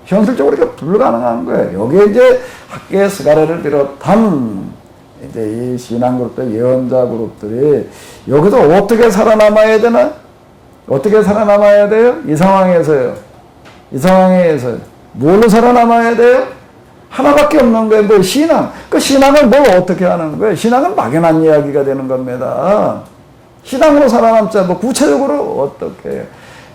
현실적으로 이게 불가능한 거예요. 여기에 이제 학계 스가랴를 비롯한 이제 이 신앙 그룹들, 예언자 그룹들이 여기서 어떻게 살아남아야 되나? 어떻게 살아남아야 돼요? 이 상황에서요. 이 상황에서 뭘로 살아남아야 돼요? 하나밖에 없는 거예요. 뭐 신앙. 그 신앙을 뭘 어떻게 하는 거예요? 신앙은 막연한 이야기가 되는 겁니다. 신앙으로 살아남자. 뭐 구체적으로 어떻게 해요?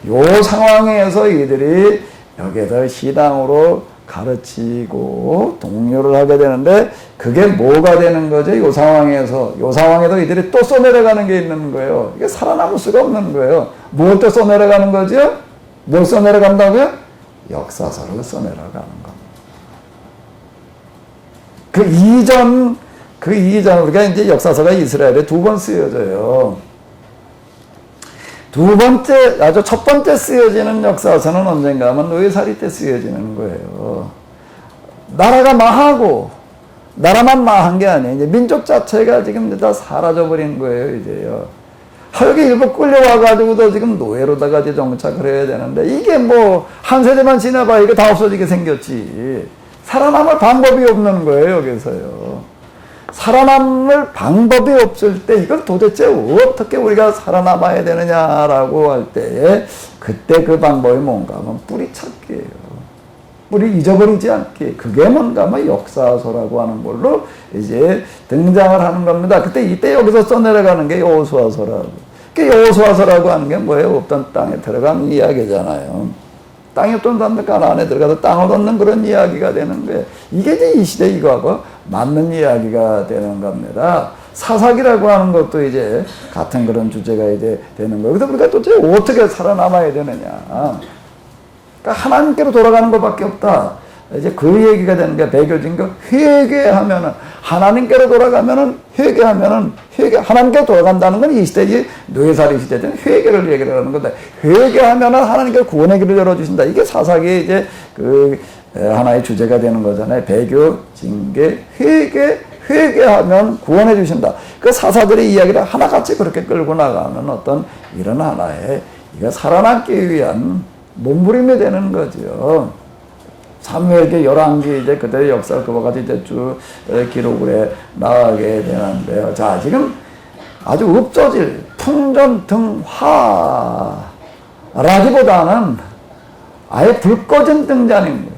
요 상황에서 이들이 여기에서 신앙으로 가르치고 독려를 하게 되는데 그게 뭐가 되는 거죠? 요 상황에서 이들이 또 써내려가는 게 있는 거예요. 이게 살아남을 수가 없는 거예요. 뭘 또 써내려가는 거죠? 뭘 써내려간다고요? 역사서를 써내려가는 겁니다. 그 이전 우리가 이제 역사서가 이스라엘에 2번 쓰여져요. 첫 번째 쓰여지는 역사서는 언젠가 하면 노예살이 때 쓰여지는 거예요. 나라가 망하고, 나라만 망한 게 아니에요. 이제 민족 자체가 지금 이제 다 사라져버린 거예요, 이제요. 여기 일부 끌려와가지고도 지금 노예로다가 이제 정착을 해야 되는데, 이게 뭐, 한 세대만 지나봐, 이거 다 없어지게 생겼지. 살아남을 방법이 없는 거예요, 여기서요. 살아남을 방법이 없을 때 이걸 도대체 어떻게 우리가 살아남아야 되느냐라고 할 때에 그때 그 방법이 뭔가 하면 뿌리찾기예요. 뿌리 잊어버리지 않기. 그게 뭔가 하면 역사서라고 하는 걸로 이제 등장을 하는 겁니다. 이때 여기서 써내려가는 게 여호수아서라고. 그 여호수아서라고 하는 게 뭐예요? 없던 땅에 들어간 이야기잖아요. 땅이 없던 사람들 가나안에 들어가서 땅을 얻는 그런 이야기가 되는 거예요. 이게 이제 이 시대 이거하고 맞는 이야기가 되는 겁니다. 사사기라고 하는 것도 이제 같은 그런 주제가 이제 되는 거예요. 그래서 우리가 도대체 어떻게 살아남아야 되느냐. 그러니까 하나님께로 돌아가는 것밖에 없다. 이제 그 얘기가 되는 게 배교진 거 회개하면은 하나님께로 돌아가면은 하나님께로 돌아간다는 건 이 시대의 노예살이 시대는 회개를 얘기를 하는 건데 회개하면은 하나님께로 구원의 길을 열어주신다. 이게 사사기의 이제 그 하나의 주제가 되는 거잖아요. 배교, 징계, 회개하면 구원해 주신다. 그 사사들의 이야기를 하나같이 그렇게 끌고 나가는 어떤 이런 하나의 이거 살아남기 위한 몸부림이 되는 거죠. 사무엘기 열왕기 이제 그들의 역사를 그와 같이 이제 쭉 기록을 해 나가게 되는데요. 자, 지금 아주 읍조질, 풍전등화라기보다는 아예 불 꺼진 등잔인 거예요.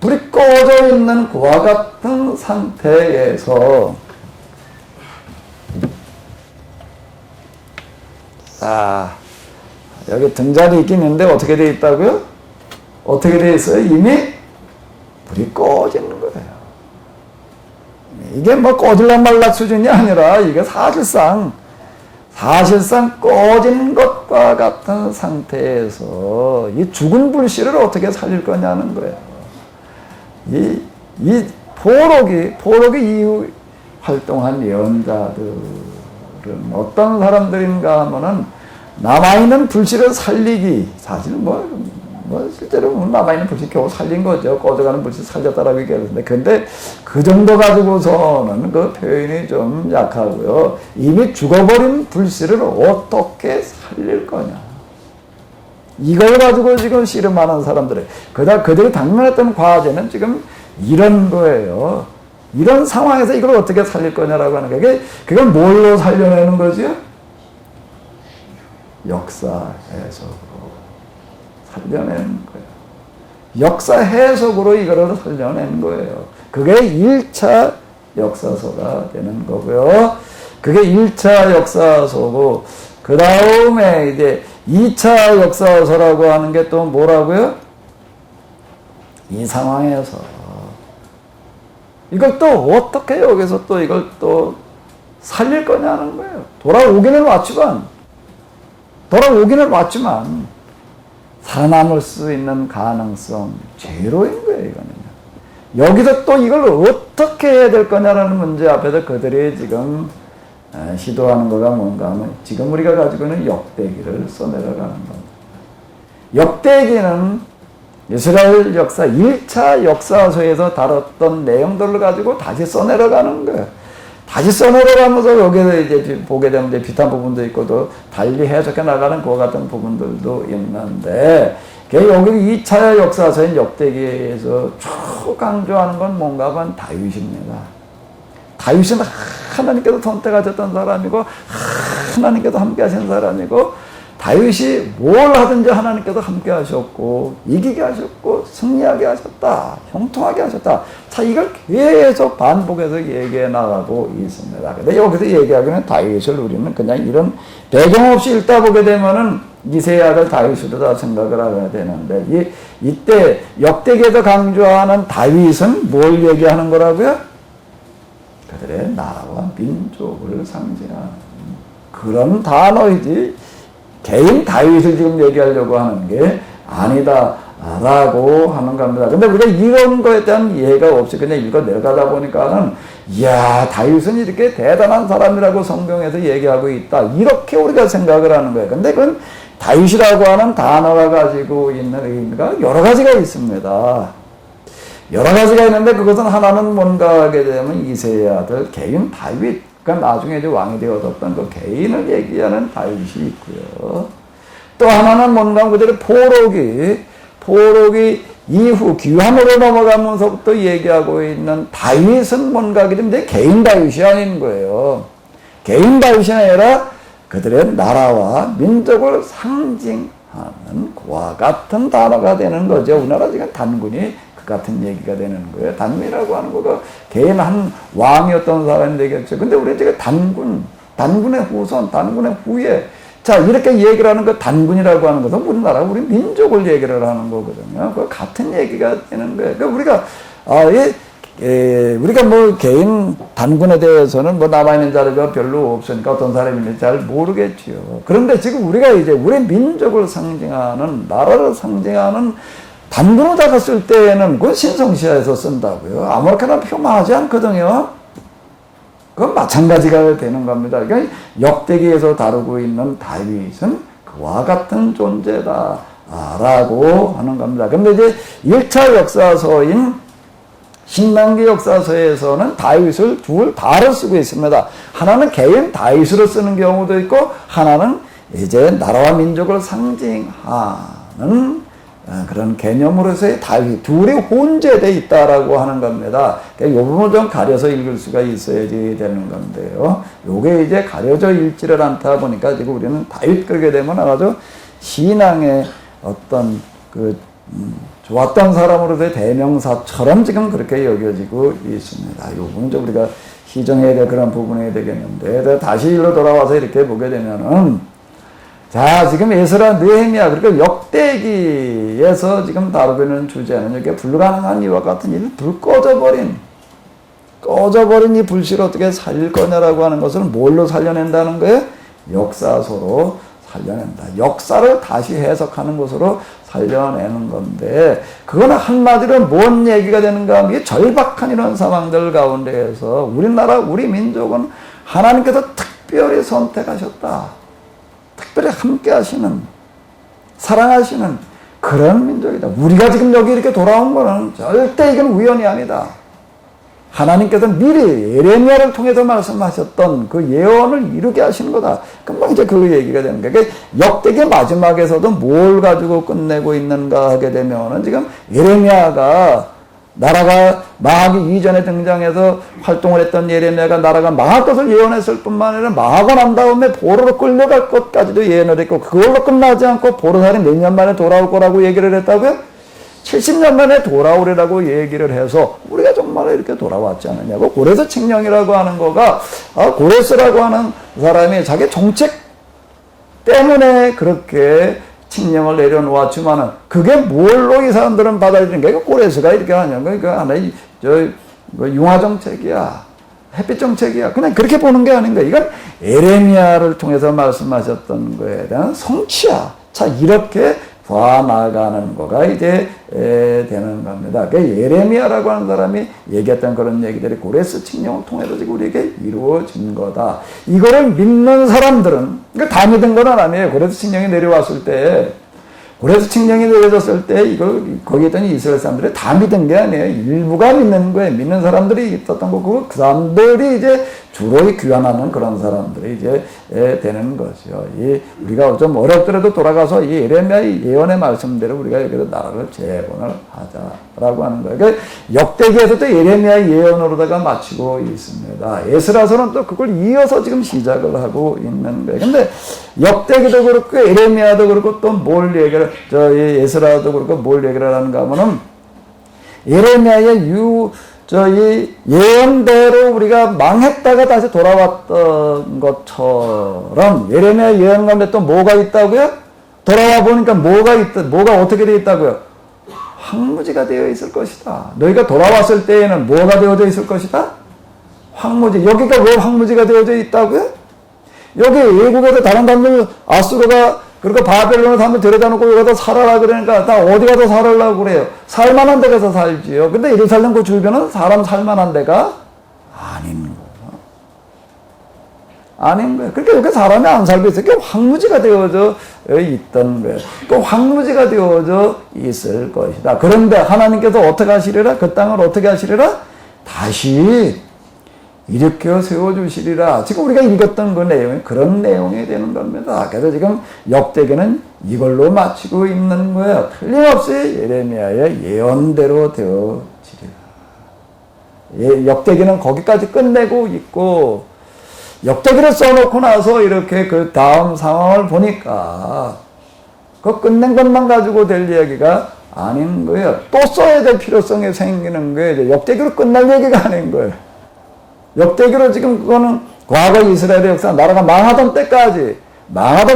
불이 꺼져 있는 그와 같은 상태에서 여기 등잔이 있긴 있는데 어떻게 돼 있다고요? 어떻게 돼 있어요? 이미 불이 꺼지는 거예요. 이게 뭐 꺼질락 말락 수준이 아니라 이게 사실상 꺼진 것과 같은 상태에서 이 죽은 불씨를 어떻게 살릴 거냐는 거예요. 이 포로기 이후 활동한 예언자들은 어떤 사람들인가 하면은 남아있는 불씨를 살리기, 사실 실제로 남아있는 불씨 겨우 살린 거죠. 꺼져가는 불씨 살렸다라고 얘기하는데, 근데 그 정도 가지고서는 그 표현이 좀 약하고요. 이미 죽어버린 불씨를 어떻게 살릴 거냐. 이걸 가지고 지금 씨름하는 사람들의, 그들이 당면했던 과제는 지금 이런 거예요. 이런 상황에서 이걸 어떻게 살릴 거냐라고 하는 게, 그걸 뭘로 살려내는 거죠? 역사 해석으로 살려내는 거예요. 역사 해석으로 이거를 살려낸 거예요. 그게 1차 역사서가 되는 거고요. 그게 1차 역사서고, 그 다음에 이제 2차 역사서라고 하는 게 또 뭐라고요? 이 상황에서 이걸 또 어떻게 여기서 또 이걸 또 살릴 거냐는 거예요. 돌아오기는 왔지만 살아남을 수 있는 가능성 제로인 거예요, 이거는요. 여기서 또 이걸 어떻게 해야 될 거냐라는 문제 앞에서 그들이 지금 시도하는 거가 뭔가 하면 지금 우리가 가지고 있는 역대기를 써내려가는 겁니다. 역대기는 이스라엘 역사 1차 역사서에서 다뤘던 내용들을 가지고 다시 써내려가는 거예요. 다시 써내려가면서 여기서 이제 보게 되면 이제 비슷한 부분도 있고 또 달리 해석해 나가는 그와 같은 부분들도 있는데, 여기 2차 역사서인 역대기에서 쭉 강조하는 건 뭔가 하면 다윗입니다. 다윗은 하나님께서 선택하셨던 사람이고 하나님께서 함께 하신 사람이고 다윗이 뭘 하든지 하나님께서 함께 하셨고 이기게 하셨고 승리하게 하셨다. 형통하게 하셨다. 자, 이걸 계속 반복해서 얘기해 나가고 있습니다. 근데 여기서 얘기하기는 다윗을 우리는 그냥 이런 배경 없이 읽다 보게 되면은 이새의 아들 다윗으로 다 생각을 하게 되는데 이때 역대기에서 강조하는 다윗은 뭘 얘기하는 거라고요? 그들의 나라와 민족을 상징하는 그런 단어이지 개인 다윗을 지금 얘기하려고 하는 게 아니다라고 하는 겁니다. 근데 우리가 이런 거에 대한 이해가 없이 그냥 읽어 내려가다 보니까는 이야, 다윗은 이렇게 대단한 사람이라고 성경에서 얘기하고 있다. 이렇게 우리가 생각을 하는 거예요. 근데 그건 다윗이라고 하는 단어가 가지고 있는 의미가 여러 가지가 있습니다. 여러 가지가 있는데 그것은 하나는 뭔가 하게 되면 이새의 아들 개인 다윗, 그러니까 나중에 이제 왕이 되어졌던 그 개인을 얘기하는 다윗이 있고요. 또 하나는 뭔가 그대로 포로기 이후 귀환으로 넘어가면서부터 얘기하고 있는 다윗은 뭔가 하게 되면 개인 다윗이 아닌 거예요. 개인 다윗이 아니라 그들의 나라와 민족을 상징하는 그와 같은 단어가 되는 거죠. 우리나라 지금 단군이 같은 얘기가 되는 거예요. 단군이라고 하는 거가 개인 한 왕이었던 사람이 되겠죠. 근데 우리 지금 단군의 후손, 단군의 후예. 자, 이렇게 얘기를 하는 거 단군이라고 하는 것은 우리나라, 우리 민족을 얘기를 하는 거거든요. 그 같은 얘기가 되는 거예요. 그러니까 우리가 뭐 개인 단군에 대해서는 뭐 남아있는 자료가 별로 없으니까 어떤 사람이 있는지 잘 모르겠지요. 그런데 지금 우리가 이제 우리 민족을 상징하는, 나라를 상징하는 단군으로다가 쓸 때에는 그건 신성시하에서 쓴다고요. 아무렇게나 표방하지 않거든요. 그건 마찬가지가 되는 겁니다. 그러니까 역대기에서 다루고 있는 다윗은 그와 같은 존재다라고 하는 겁니다. 근데 이제 1차 역사서인 신명기 역사서에서는 다윗을 둘 다로 쓰고 있습니다. 하나는 개인 다윗으로 쓰는 경우도 있고, 하나는 이제 나라와 민족을 상징하는 그런 개념으로서의 다윗, 둘이 혼재되어 있다라고 하는 겁니다. 이 부분을 좀 가려서 읽을 수가 있어야지 되는 건데요. 요게 이제 가려져 읽지를 않다 보니까 지금 우리는 다윗 그러게 되면 아주 신앙의 어떤 좋았던 사람으로서의 대명사처럼 지금 그렇게 여겨지고 있습니다. 이 부분은 좀 우리가 희정해야 될 그런 부분이 되겠는데, 다시 일로 돌아와서 이렇게 보게 되면은, 자, 지금 에스라, 느헤미야, 그러니까 역대기에서 지금 다루고 있는 주제는 이렇게 불가능한 이와 같은 일, 꺼져버린 이 불씨를 어떻게 살릴 거냐라고 하는 것을 뭘로 살려낸다는 거예요? 역사서로 살려낸다. 역사를 다시 해석하는 것으로 살려내는 건데, 그거는 한마디로 뭔 얘기가 되는가 하면, 절박한 이런 상황들 가운데에서 우리나라, 우리 민족은 하나님께서 특별히 선택하셨다. 특별히 함께 하시는, 사랑하시는 그런 민족이다. 우리가 지금 여기 이렇게 돌아온 거는 절대 이건 우연이 아니다. 하나님께서 미리 예레미야를 통해서 말씀하셨던 그 예언을 이루게 하시는 거다. 금방 이제 그 얘기가 되는 거예요. 그러니까 역대기 마지막에서도 뭘 가지고 끝내고 있는가 하게 되면은 지금 예레미야가 나라가 망하기 이전에 등장해서 활동을 했던 예레미야가 나라가 망할 것을 예언했을 뿐만 아니라 망하고 난 다음에 포로로 끌려갈 것까지도 예언을 했고, 그걸로 끝나지 않고 포로살이 몇 년 만에 돌아올 거라고 얘기를 했다고요? 70년 만에 돌아오리라고 얘기를 해서 우리가 정말 이렇게 돌아왔지 않느냐고. 고레스 칙령이라고 하는 거가, 고레스라고 하는 사람이 자기 정책 때문에 그렇게 칙령을 내려놓았지만은 그게 뭘로 이 사람들은 받아들이는 게, 고레스가 이렇게 하냐고. 그러니까 하나의 융화 정책이야, 햇빛 정책이야, 그냥 그렇게 보는 게 아닌가. 이건 예레미야를 통해서 말씀하셨던 거에 대한 성취야. 자, 이렇게 봐나가는 거가 이제 되는 겁니다. 그러니까 예레미야라고 하는 사람이 얘기했던 그런 얘기들이 고레스 칙령을 통해서 지금 우리에게 이루어진 거다. 이거를 믿는 사람들은, 그러니까 다 믿은 건 아니에요. 고레스 칙령이 내려왔을 때 그래서 칙령이 내려졌을 때 이걸 거기에 있던 이스라엘 사람들이 다 믿은 게 아니에요. 일부가 믿는 거예요. 믿는 사람들이 있었던 거고 그 사람들이 이제 주로 귀환하는 그런 사람들이 이제 되는 거죠. 우리가 좀 어렵더라도 돌아가서 이 예레미야의 예언의 말씀대로 우리가 여기서 나라를 재건을 하자라고 하는 거예요. 그러니까 역대기에서도 예레미야의 예언으로다가 마치고 있습니다. 에스라서는 또 그걸 이어서 지금 시작을 하고 있는 거예요. 근데 역대기도 그렇고 예레미야도 그렇고 또 뭘 얘기를 에스라도 그렇고 뭘 얘기를 하는가 하면은 예레미야의 이 예언대로 우리가 망했다가 다시 돌아왔던 것처럼 예레미야 예언 가운데 또 뭐가 있다고요? 돌아와 보니까 뭐가 어떻게 되어 있다고요? 황무지가 되어 있을 것이다. 너희가 돌아왔을 때에는 뭐가 되어져 있을 것이다? 황무지. 여기가 왜 황무지가 되어져 있다고요? 여기 외국에서 다른 사람들 아수르가 그리고 바벨론을 한번 데려다 놓고 여기 가서 살아라 그러니까 다 어디 가서 살으려고 그래요? 살만한 데 가서 살지요. 근데 예루살렘 그 주변은 사람 살만한 데가 아닌 거예요. 아닌 거예요. 그러니까 여기 사람이 안 살고 있어요. 그게 황무지가 되어져 있던 거예요. 그 황무지가 되어져 있을 것이다. 그런데 하나님께서 어떻게 하시리라? 그 땅을 어떻게 하시리라? 다시 일으켜 세워주시리라. 지금 우리가 읽었던 그 내용이 그런 내용이 되는 겁니다. 그래서 지금 역대기는 이걸로 마치고 있는 거예요. 틀림없이 예레미야의 예언대로 되어지리라. 역대기는 거기까지 끝내고 있고 역대기를 써놓고 나서 이렇게 그 다음 상황을 보니까 그 끝낸 것만 가지고 될 이야기가 아닌 거예요. 또 써야 될 필요성이 생기는 거예요. 역대기로 끝날 얘기가 아닌 거예요. 역대기로 지금 그거는 과거 이스라엘의 역사, 나라가 망하던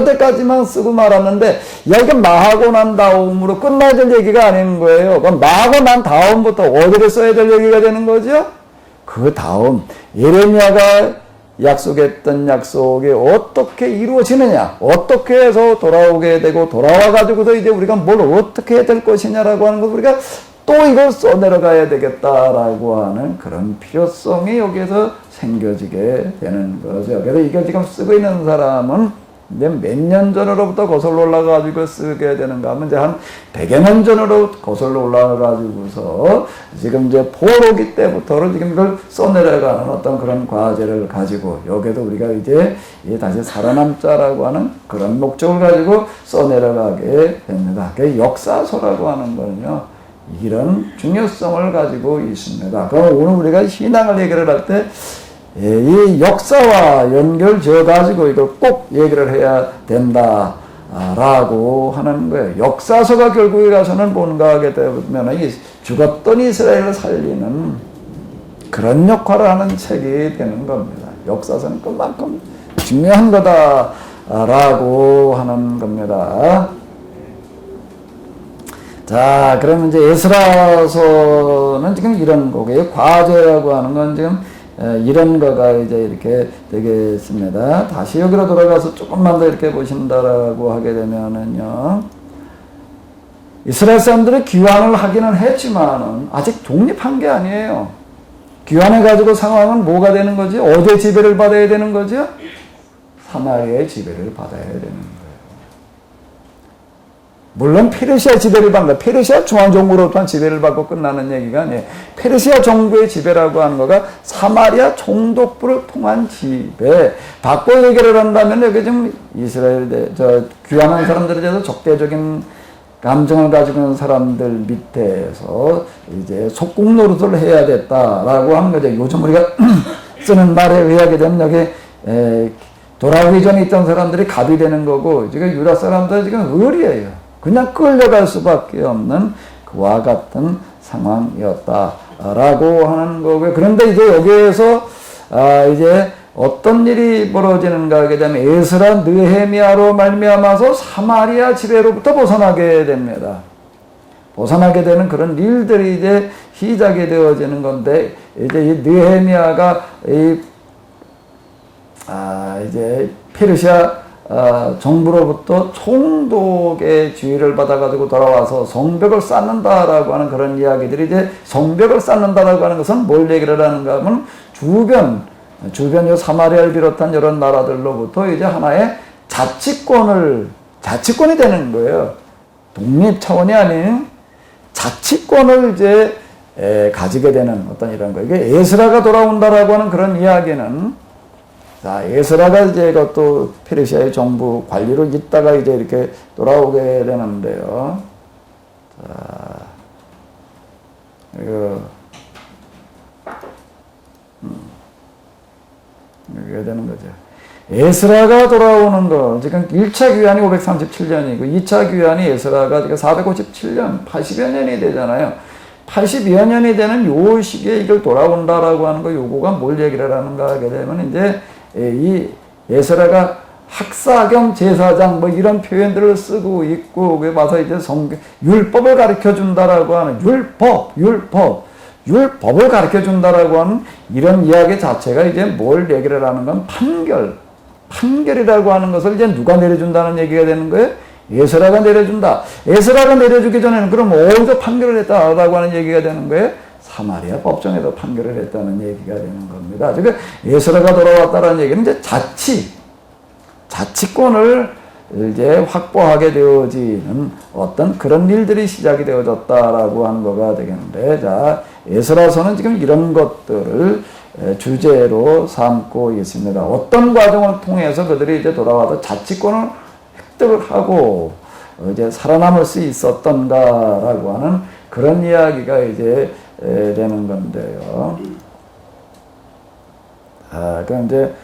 때까지만 쓰고 말았는데, 여기 망하고 난 다음으로 끝나야 될 얘기가 아닌 거예요. 그럼 망하고 난 다음부터 어디를 써야 될 얘기가 되는 거죠? 그 다음, 예레미야가 약속했던 약속이 어떻게 이루어지느냐, 어떻게 해서 돌아오게 되고, 돌아와가지고서 이제 우리가 뭘 어떻게 해야 될 것이냐라고 하는 것, 우리가 또 이걸 써내려가야 되겠다라고 하는 그런 필요성이 여기에서 생겨지게 되는 거죠. 그래서 이걸 지금 쓰고 있는 사람은 이제 몇 년 전으로부터 거슬러 올라가지고 쓰게 되는가 하면 이제 한 100여 년 전으로 거슬러 올라가지고서 지금 이제 포로기 때부터는 지금 이걸 써내려가는 어떤 그런 과제를 가지고 여기에도 우리가 이제 다시 살아남자라고 하는 그런 목적을 가지고 써내려가게 됩니다. 그 역사서라고 하는 거는요. 이런 중요성을 가지고 있습니다. 그럼 오늘 우리가 신앙을 얘기를 할 때 이 역사와 연결 지어 가지고 이걸 꼭 얘기를 해야 된다라고 하는 거예요. 역사서가 결국에 가서는 뭔가 하게 되면 이 죽었던 이스라엘을 살리는 그런 역할을 하는 책이 되는 겁니다. 역사서는 그만큼 중요한 거다라고 하는 겁니다. 자, 그러면 이제 에스라서는 지금 이런 거고요. 과제라고 하는 건 지금 이런 거가 이제 이렇게 되겠습니다. 다시 여기로 돌아가서 조금만 더 이렇게 보신다라고 하게 되면은요. 이스라엘 사람들이 귀환을 하기는 했지만은 아직 독립한 게 아니에요. 귀환해가지고 상황은 뭐가 되는 거지? 어디의 지배를 받아야 되는 거죠? 사마리아의 지배를 받아야 되는 거예요. 물론 페르시아 지배를 받는다. 페르시아 중앙정부로부터 지배를 받고 끝나는 얘기가 아니에요. 페르시아 정부의 지배라고 하는 거가 사마리아 총독부를 통한 지배. 바꿔 얘기를 한다면 여기 지금 이스라엘 귀환한 사람들에 대해서 적대적인 감정을 가지고 있는 사람들 밑에서 이제 속국 노릇을 해야 됐다라고 하는 거죠. 요즘 우리가 쓰는 말에 의하게 되면 여기 돌아오기 전에 있던 사람들이 갑이 되는 거고 지금 유다 사람들은 지금 을이에요. 그냥 끌려갈 수밖에 없는 그와 같은 상황이었다라고 하는 거고요. 그런데 이제 여기에서 이제 어떤 일이 벌어지는가 하게 되면 에스라 느헤미야로 말미암아서 사마리아 지배로부터 벗어나게 됩니다. 벗어나게 되는 그런 일들이 이제 시작이 되어지는 건데 이제 이 느헤미야가 이제 페르시아 정부로부터 총독의 지휘를 받아가지고 돌아와서 성벽을 쌓는다라고 하는 그런 이야기들이 이제 성벽을 쌓는다라고 하는 것은 뭘 얘기를 하는가 하면 주변 요 사마리아를 비롯한 이런 나라들로부터 이제 하나의 자치권이 되는 거예요. 독립 차원이 아닌 자치권을 이제 가지게 되는 어떤 이런 거. 이게 에스라가 돌아온다라고 하는 그런 이야기는, 자, 에스라가 이제 그것도 페르시아의 정부 관리로 있다가 이제 이렇게 돌아오게 되는데요. 자, 이거, 이게 되는 거죠. 에스라가 돌아오는 거, 지금 1차 귀환이 537년이고, 2차 귀환이 에스라가 지금 457년, 80여 년이 되잖아요. 80여 년이 되는 요 시기에 이걸 돌아온다라고 하는 거, 요거가 뭘 얘기를 하는가 하게 되면, 이제, 이 에스라가 학사 겸 제사장 뭐 이런 표현들을 쓰고 있고, 그에 와서 이제 율법을 가르쳐 준다라고 하는 율법을 가르쳐 준다라고 하는 이런 이야기 자체가 이제 뭘 얘기를 하는 건 판결이라고 하는 것을 이제 누가 내려준다는 얘기가 되는 거예요? 에스라가 내려준다. 에스라가 내려주기 전에는 그럼 어디서 판결을 했다라고 하는 얘기가 되는 거예요? 사마리아 법정에서 판결을 했다는 얘기가 되는 겁니다. 즉 에스라가 돌아왔다는 얘기는 이제 자치권을 이제 확보하게 되어지는 어떤 그런 일들이 시작이 되어졌다라고 하는 거가 되겠는데, 자, 에스라서는 지금 이런 것들을 주제로 삼고 있습니다. 어떤 과정을 통해서 그들이 이제 돌아와서 자치권을 획득을 하고 이제 살아남을 수 있었던가라고 하는 그런 이야기가 이제 되는 건데요. 그럼 이제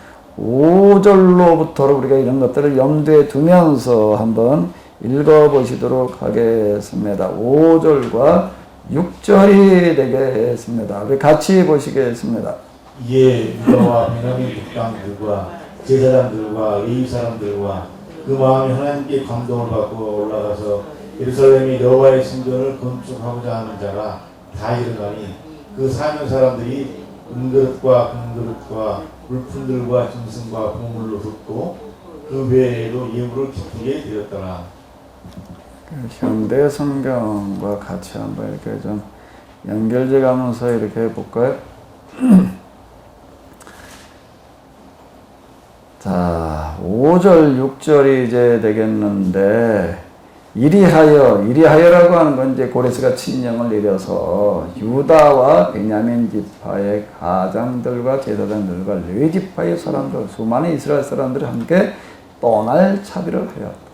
5절로부터 우리가 이런 것들을 염두에 두면서 한번 읽어보시도록 하겠습니다. 5절과 6절이 되겠습니다. 우리 같이 보시겠습니다.
이에 유다와 베냐민 북방들과 제사장들과 레위 사람들과 그 마음이 하나님께 감동을 받고 올라가서 예루살렘이 여호와의 성전을 건축하고자 하는 자가 다 일어나니 그 사면 사람들이 은그릇과 금그릇과 물품들과 짐승과 보물로 줬고 그 외에도 예물을 기쁘게 드렸더라.
현대 성경과 같이 한번 이렇게 좀 연결돼 가면서 이렇게 해볼까요? 자, 5절, 6절이 이제 되겠는데, 이리하여라고 하는 건 이제 고레스가 친령을 내려서 유다와 베냐민 지파의 가장들과 제사장들과 레위 지파의 사람들, 수많은 이스라엘 사람들이 함께 떠날 차비를 하였다.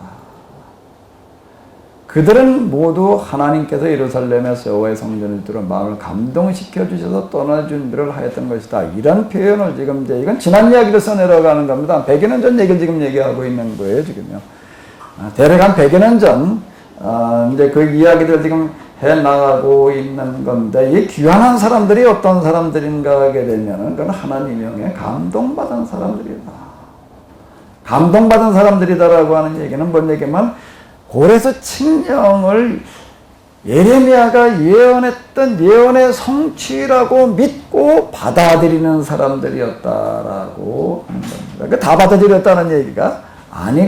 그들은 모두 하나님께서 예루살렘에서 여호와의 성전을 들어 마음을 감동시켜 주셔서 떠날 준비를 하였던 것이다. 이런 표현을 지금 이제 이건 지난 이야기를 써내려가는 겁니다. 100여 년 전 얘기를 지금 얘기하고 있는 거예요, 지금요. 대략 한 100여 년 전, 이제 그 이야기를 지금 해 나가고 있는 건데, 이 귀환한 사람들이 어떤 사람들인가 하게 되면은, 그건 하나님의 영에 감동받은 사람들이다. 감동받은 사람들이다라고 하는 얘기는 뭔 얘기면, 고레스 칙령을 예레미야가 예언했던 예언의 성취라고 믿고 받아들이는 사람들이었다라고 하는 겁니다. 그 다 받아들였다는 얘기가 아닌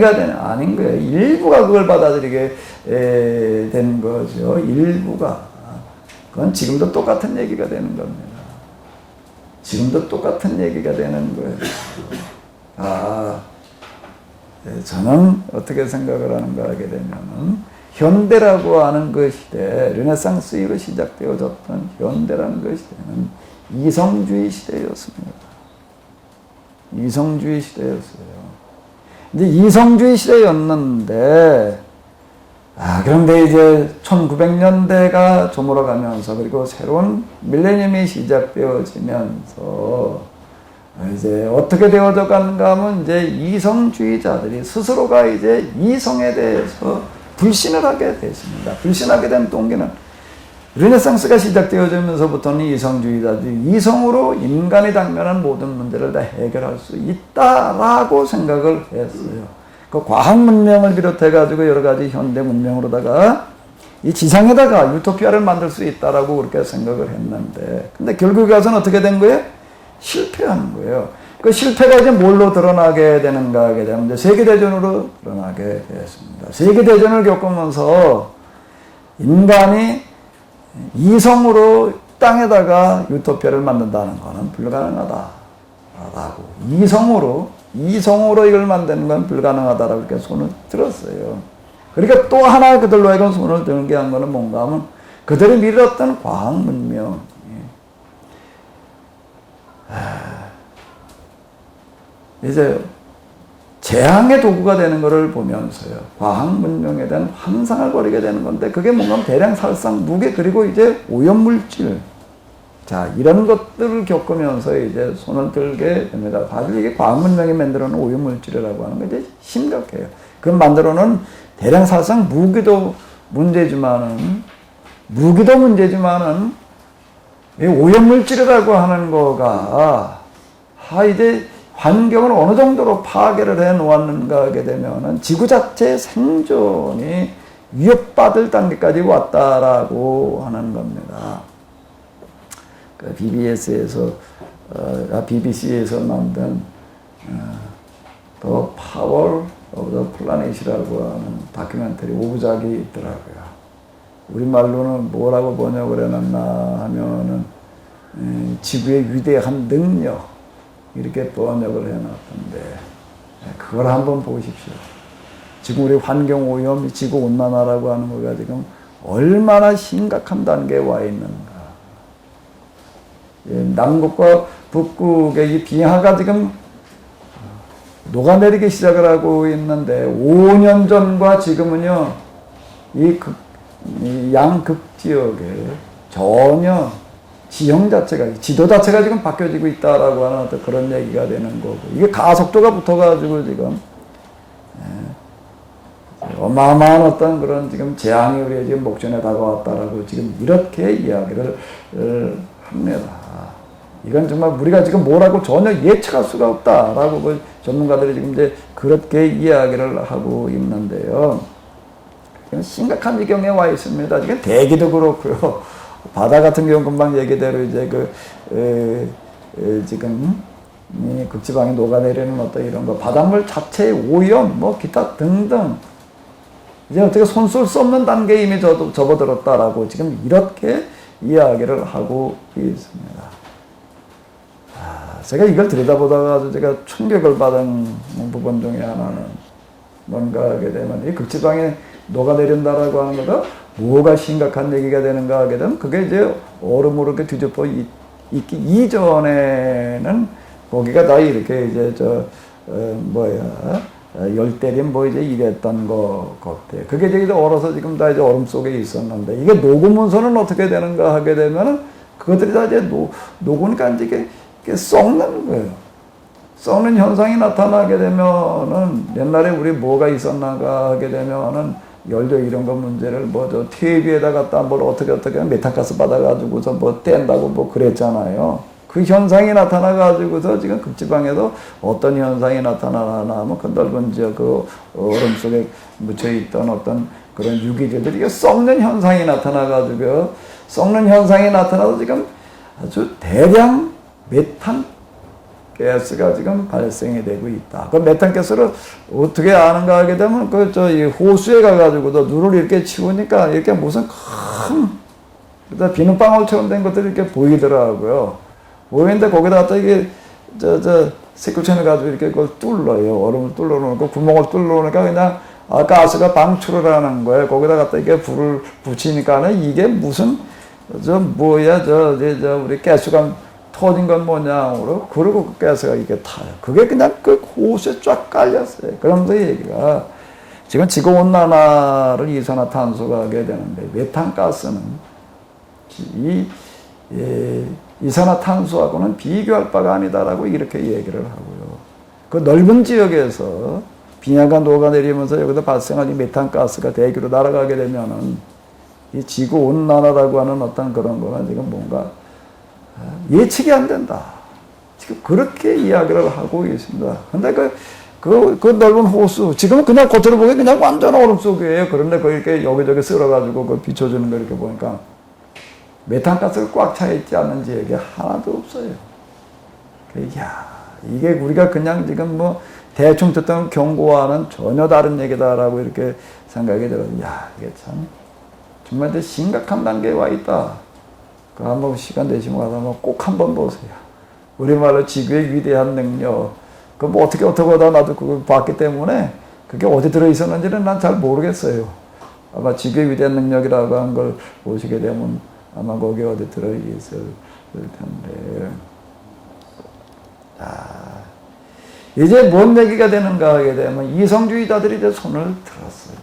거예요. 일부가 그걸 받아들이게 된 거죠. 일부가. 그건 지금도 똑같은 얘기가 되는 겁니다. 지금도 똑같은 얘기가 되는 거예요. 저는 어떻게 생각을 하는가 하게 되면은, 현대라고 하는 그 시대, 르네상스 이후로 시작되어졌던 현대라는 그 시대는 이성주의 시대였습니다. 이성주의 시대였어요. 이제 이성주의 시대였는데, 그런데 이제 1900년대가 저물어가면서, 그리고 새로운 밀레니엄이 시작되어지면서, 이제 어떻게 되어져 가는가 하면, 이제 이성주의자들이 스스로가 이제 이성에 대해서 불신을 하게 됐습니다. 불신하게 된 동기는 르네상스가 시작되어지면서부터는 이성주의자들이 이성으로 인간이 당면한 모든 문제를 다 해결할 수 있다라고 생각을 했어요. 그 과학 문명을 비롯해 가지고 여러 가지 현대 문명으로다가 이 지상에다가 유토피아를 만들 수 있다라고 그렇게 생각을 했는데, 근데 결국에 가서는 어떻게 된 거예요? 실패하는 거예요. 그 실패가 이제 뭘로 드러나게 되는가 하게 되면 이제 세계대전으로 드러나게 되었습니다. 세계대전을 겪으면서 인간이 이성으로 땅에다가 유토피아를 만든다는 것은 불가능하다라고, 이성으로 이걸 만드는 건 불가능하다라고 이렇게 손을 들었어요. 그러니까 또 하나 그들로 하여금 손을 들게 한 거는 뭔가 하면 그들이 밀었던 과학 문명. 이제 재앙의 도구가 되는 것을 보면서요. 과학 문명에 대한 환상을 벌이게 되는 건데 그게 뭔가 대량 살상 무게 그리고 이제 오염물질. 자, 이런 것들을 겪으면서 이제 손을 들게 됩니다. 사실 이게 과학 문명이 만들어 놓은 오염물질이라고 하는 게 이제 심각해요. 그 만들어 놓은 대량 살상 무기도 문제지만은 이 오염물질이라고 하는 거가 이제 환경을 어느 정도로 파괴를 해 놓았는가 하게 되면은 지구 자체의 생존이 위협받을 단계까지 왔다라고 하는 겁니다. 그 BBC에서 만든 The Power of the Planet이라고 하는 다큐멘터리 5부작이 있더라고요. 우리말로는 뭐라고 번역을 해놨나 하면은 지구의 위대한 능력 이렇게 번역을 해놨던데 그걸 한번 보십시오. 지금 우리 환경오염, 지구온난화라고 하는 거가 지금 얼마나 심각한 단계에 와 있는가. 남극과 북극의 이 빙하가 지금 녹아내리기 시작을 하고 있는데 5년 전과 지금은요 이 양극 지역에 전혀 지형 자체가 지도 자체가 지금 바뀌어지고 있다라고 하는 어떤 그런 얘기가 되는 거고 이게 가속도가 붙어가지고 지금 어마어마한 어떤 그런 지금 재앙이 우리 지금 목전에 다가왔다라고 지금 이렇게 이야기를 합니다. 이건 정말 우리가 지금 뭐라고 전혀 예측할 수가 없다라고 그 전문가들이 지금 이제 그렇게 이야기를 하고 있는데요. 심각한 지경에 와 있습니다. 이게 대기도 그렇고요. 바다 같은 경우 금방 얘기대로 이제 지금 극지방에 녹아내리는 어떤 이런 거, 바닷물 자체의 오염, 뭐 기타 등등 이제 어떻게 손쓸 수 없는 단계에 이미 접어들었다라고 지금 이렇게 이야기를 하고 있습니다. 제가 이걸 들여다보다가 제가 충격을 받은 부분 중에 하나는 뭔가 하게 되면 이 극지방에 녹아내린다라고 하는 거가 뭐가 심각한 얘기가 되는가 하게 되면 그게 이제 얼음으로 이렇게 뒤집어 있기 이전에는 거기가 다 이렇게 이제 열대림 뭐 이제 이랬던 것 같아. 그게 이제 얼어서 지금 다 이제 얼음 속에 있었는데 이게 녹으면서는 어떻게 되는가 하게 되면은 그것들이 다 이제 녹으니까 이제 이게 썩는 거예요. 썩는 현상이 나타나게 되면은 옛날에 우리 뭐가 있었나가 하게 되면은 연료 이런 거 문제를 TV에다 갖다 뭘 어떻게 메탄가스 받아가지고서 뗀다고 그랬잖아요. 그 현상이 나타나가지고서 지금 극지방에도 어떤 현상이 나타나나 하면 그 넓은 지역 그 얼음 속에 묻혀있던 어떤 그런 유기질들이 이게 썩는 현상이 나타나가지고요. 썩는 현상이 나타나서 지금 아주 대량 메탄 가스가 지금 발생이 되고 있다. 그 메탄 가스를 어떻게 아는가 하게 되면 이 호수에 가가지고도 물을 이렇게 치우니까 이렇게 무슨 큰 비눗방울처럼 된 것들이 이렇게 보이더라고요. 보이는데 거기다 갖다 이게 세쿠천을 가지고 이렇게 그걸 뚫어요. 얼음을 뚫어놓고 구멍을 뚫어놓으니까 그냥 가스가 방출을 하는 거예요. 거기다 갖다 이게 불을 붙이니까는 이게 무슨 우리 가스관 터진 건 뭐냐고 그리고 그 가스가 이렇게 타요. 그게 그냥 그 호수에 쫙 깔렸어요. 그러면서 얘기가 지금 지구온난화를 이산화탄소가 하게 되는데 메탄가스는 이산화탄소하고는 비교할 바가 아니다라고 이렇게 얘기를 하고요. 그 넓은 지역에서 빙하가 녹아내리면서 여기서 발생한 이 메탄가스가 대기로 날아가게 되면은 이 지구온난화라고 하는 어떤 그런 거는 지금 뭔가 예측이 안 된다. 지금 그렇게 이야기를 하고 있습니다. 근데 그 넓은 호수, 지금은 그냥 겉으로 보기에 그냥 완전 얼음 속이에요. 그런데 이렇게 여기저기 쓸어가지고 비춰주는 거 이렇게 보니까 메탄가스가 꽉 차 있지 않는 지역이 하나도 없어요. 이게 우리가 그냥 지금 대충 듣던 경고와는 전혀 다른 얘기다라고 이렇게 생각이 들어요. 이게 참, 정말 심각한 단계에 와 있다. 한번 시간 되시면 가서 꼭 한번 보세요. 우리말로 지구의 위대한 능력. 어떻게 하다 나도 그걸 봤기 때문에 그게 어디 들어있었는지는 난 잘 모르겠어요. 아마 지구의 위대한 능력이라고 한 걸 보시게 되면 아마 거기 어디 들어있을 텐데. 자, 이제 뭔 얘기가 되는가 하게 되면 이성주의자들이 이제 손을 들었어요.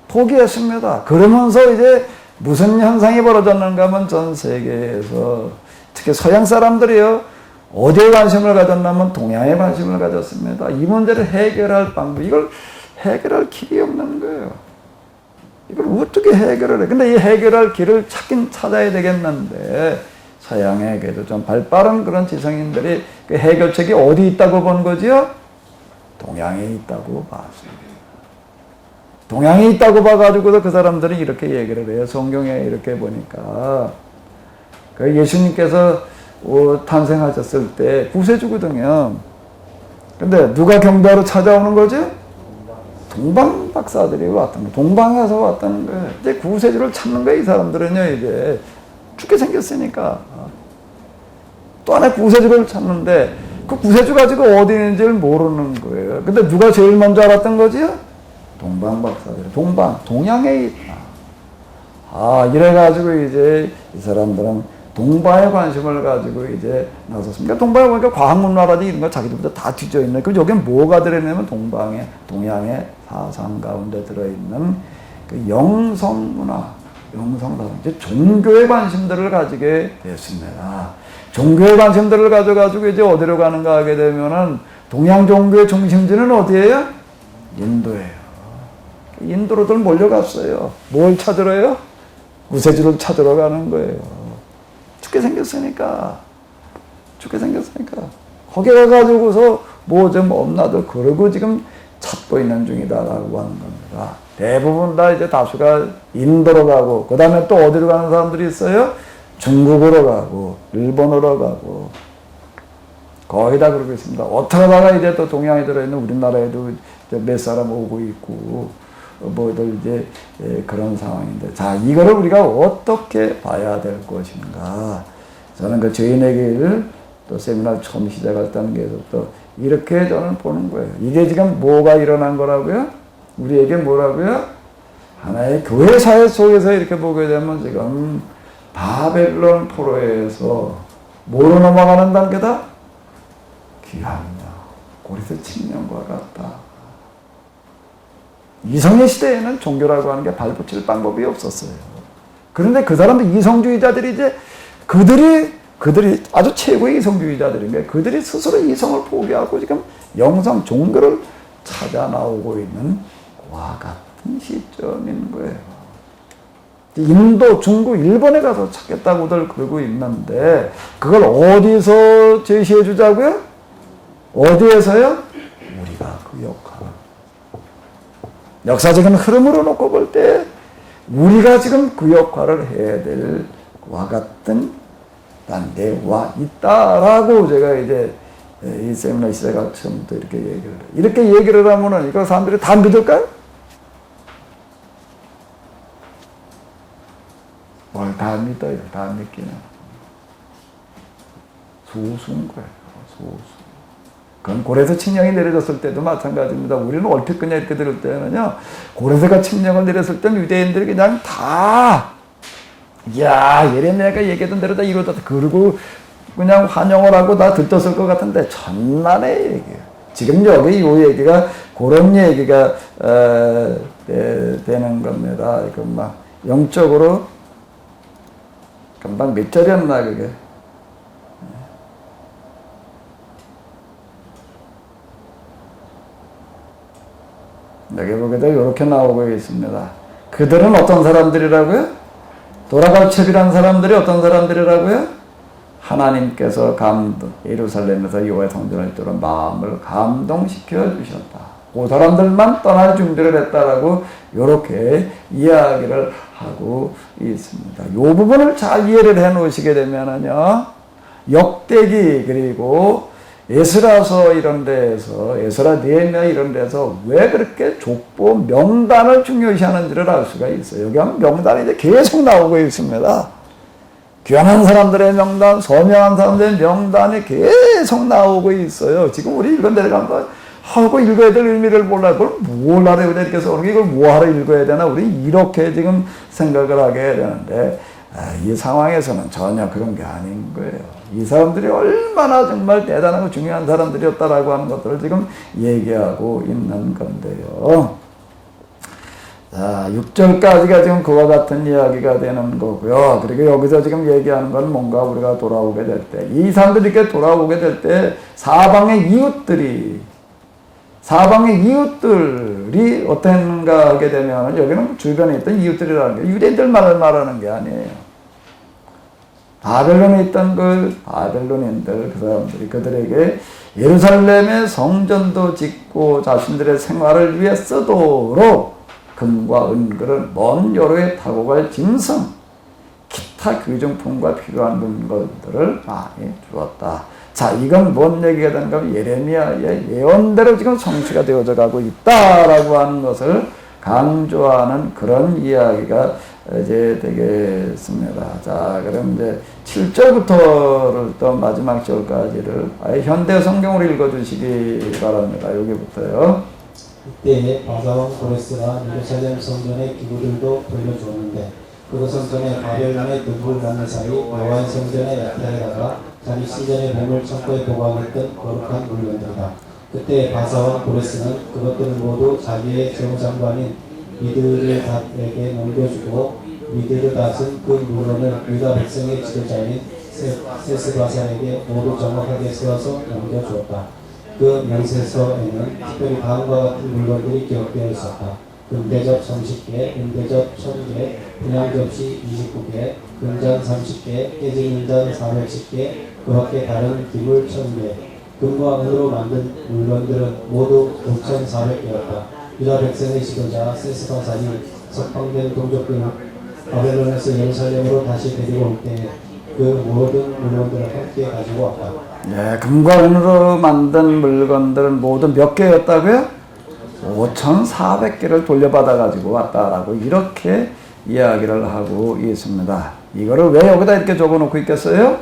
포기했습니다. 그러면서 이제 무슨 현상이 벌어졌는가 하면 전 세계에서 특히 서양 사람들이요, 어디에 관심을 가졌냐면 동양에 관심을 가졌습니다. 이 문제를 해결할 방법, 이걸 해결할 길이 없는 거예요. 이걸 어떻게 해결을 해? 근데 이 해결할 길을 찾긴 찾아야 되겠는데, 서양에게도 좀 발빠른 그런 지성인들이 그 해결책이 어디 있다고 본 거지요? 동양에 있다고 봤습니다. 동양에 있다고 봐가지고도 그 사람들이 이렇게 얘기를 해요. 성경에 이렇게 보니까. 그 예수님께서 탄생하셨을 때 구세주거든요. 근데 누가 경배하러 찾아오는 거죠? 동방 박사들이 왔던 거예요. 동방에서 왔다는 거예요. 이제 구세주를 찾는 거예요. 이 사람들은요, 이제. 죽게 생겼으니까. 또 하나 구세주를 찾는데, 그 구세주가 지금 어디 있는지를 모르는 거예요. 근데 누가 제일 먼저 알았던 거지요? 동방 박사들. 동양에 있다. 이래가지고 이제 이 사람들은 동방에 관심을 가지고 이제 나섰습니다. 동방에 보니까 과학문화라든지 이런 거 자기들보다 다 뒤져있네. 그럼 여기 뭐가 들어있냐면 동양의 사상 가운데 들어있는 그 영성문화, 영성사상, 이제 종교의 관심들을 가지게 됐습니다. 종교의 관심들을 가져가지고 이제 어디로 가는가 하게 되면은 동양 종교의 중심지는 어디예요? 인도예요. 인도로들 몰려갔어요. 뭘 찾으러요? 구세주를 찾으러 가는 거예요. 죽게 생겼으니까. 거기 가가지고서 뭐 좀 없나도 그러고 지금 찾고 있는 중이다라고 하는 겁니다. 대부분 다 이제 다수가 인도로 가고, 그 다음에 또 어디로 가는 사람들이 있어요? 중국으로 가고, 일본으로 가고, 거의 다 그러고 있습니다. 어쩌다가 이제 또 동양에 들어있는 우리나라에도 몇 사람 오고 있고, 뭐들 이제 그런 상황인데, 자, 이거를 우리가 어떻게 봐야 될 것인가. 저는 그 죄인의 길, 또 세미나 처음 시작할 단계에서부터 이렇게 저는 보는 거예요. 이게 지금 뭐가 일어난 거라고요? 우리에게 뭐라고요? 하나의 교회 사회 속에서 이렇게 보게 되면 지금 바벨론 포로에서 뭐로 넘어가는 단계다? 귀합니다. 고리스 칙령과 같다. 이성의 시대에는 종교라고 하는 게 발붙일 방법이 없었어요. 그런데 그 사람들 이성주의자들이 이제 그들이 아주 최고의 이성주의자들인 게 그들이 스스로 이성을 포기하고 지금 영성 종교를 찾아 나오고 있는 와 같은 시점인 거예요. 인도, 중국, 일본에 가서 찾겠다고들 그러고 있는데 그걸 어디서 제시해 주자고요? 어디에서요? 우리가 그 역할을. 역사적인 흐름으로 놓고 볼 때 우리가 지금 그 역할을 해야 될 와 같은 단계에 와 있다라고 제가 이제 이 세미나 시작할 처음부터 이렇게 얘기를 해요. 이렇게 얘기를 하면은 이거 사람들이 다 믿을까요? 뭘 다 믿어요. 다 믿기는. 소수인 거예요. 소수. 그건 고레스 칙령이 내려졌을 때도 마찬가지입니다. 우리는 얼핏 그냥 이렇게 들을 때는요, 고레스가 칙령을 내렸을 때 유대인들이 그냥 다, 예레미야가 얘기했던 대로 다 이루어졌다. 그리고 그냥 환영을 하고 다 들떴을 것 같은데, 천만의 얘기예요. 지금 여기 이 얘기가, 그런 얘기가, 되는 겁니다. 그 막, 영적으로, 금방 몇 절이었나, 그게. 여기 보게도 이렇게 나오고 있습니다. 그들은 어떤 사람들이라고요? 돌아갈 채비란 사람들이 어떤 사람들이라고요? 하나님께서 예루살렘에서 여호와의 성전을 뚫어 마음을 감동시켜 주셨다. 그 사람들만 떠날 준비를 했다라고 이렇게 이야기를 하고 있습니다. 이 부분을 잘 이해를 해 놓으시게 되면은요, 역대기 그리고 에스라서 이런 데에서, 에스라 느헤미야 이런 데서 왜 그렇게 족보 명단을 중요시하는지를 알 수가 있어요. 여기 하면 명단이 이제 계속 나오고 있습니다. 귀환한 사람들의 명단, 서명한 사람들의 명단이 계속 나오고 있어요. 지금 우리 이런 데 가면 하고 읽어야 될 의미를 몰라. 그걸 뭘 하려 이렇게 써놓은 게 이걸 뭐하러 읽어야 되나? 우리 이렇게 지금 생각을 하게 되는데 이 상황에서는 전혀 그런 게 아닌 거예요. 이 사람들이 얼마나 정말 대단하고 중요한 사람들이었다라고 하는 것들을 지금 얘기하고 있는 건데요. 자, 6절까지가 지금 그와 같은 이야기가 되는 거고요. 그리고 여기서 지금 얘기하는 건 뭔가 우리가 돌아오게 될 때, 이 사람들이 이렇게 돌아오게 될 때 사방의 이웃들이 어땠는가 하게 되면 여기는 주변에 있던 이웃들이라는 게 유대인들만을 말하는 게 아니에요. 바벨론에 있던 그 바벨론인들, 그 사람들이 그들에게 예루살렘의 성전도 짓고 자신들의 생활을 위해 쓰도록 금과 은글을 먼 여로에 타고 갈 짐승, 기타 귀중품과 필요한 물건들을 많이 주었다. 자, 이건 뭔 얘기가 되는가 하면 예레미야의 예언대로 지금 성취가 되어져 가고 있다라고 하는 것을 강조하는 그런 이야기가 이제 되겠습니다. 자, 그럼 이제 7절부터를 또 마지막 절까지를 아예 현대 성경으로 읽어주시기 바랍니다. 여기부터요.
이때에 바사왕 고레스가 예루살렘 성전의 기구들도 돌려주었는데 그것은 전에 바벨론의 느부갓네살이 여호와의 성전의 야타에다가 자기 시전의 보물 창고에 보관했던 거룩한 물건들이다. 그때 바사왕 고레스는 그것들을 모두 자기의 재무장관인 미드르닷에게 넘겨주고 미드르닷은 그 물건을 유다 백성의 지도자인 세스바사에게 모두 정확하게 세워서 넘겨주었다. 그 명세서에는 특별히 다음과 같은 물건들이 기록되어 있었다. 금대접 30개, 은대접 1000개, 분향접시 29개, 금잔 30개, 깨진 은잔 410개, 그 밖에 다른 기물 1000개. 금과 은으로 만든 물건들은 모두 5400개였다. 유다 백성의 지도자 세스바산이 석방된 동족들을 바벨론에서 예루살렘으로 다시 데리고 올 때 그 모든 물건들을 함께 가지고 왔다.
예, 금과 은으로 만든 물건들은 모두 몇 개였다고요? 5,400개를 돌려받아 가지고 왔다라고 이렇게 이야기를 하고 있습니다. 이거를 왜 여기다 이렇게 적어놓고 있겠어요?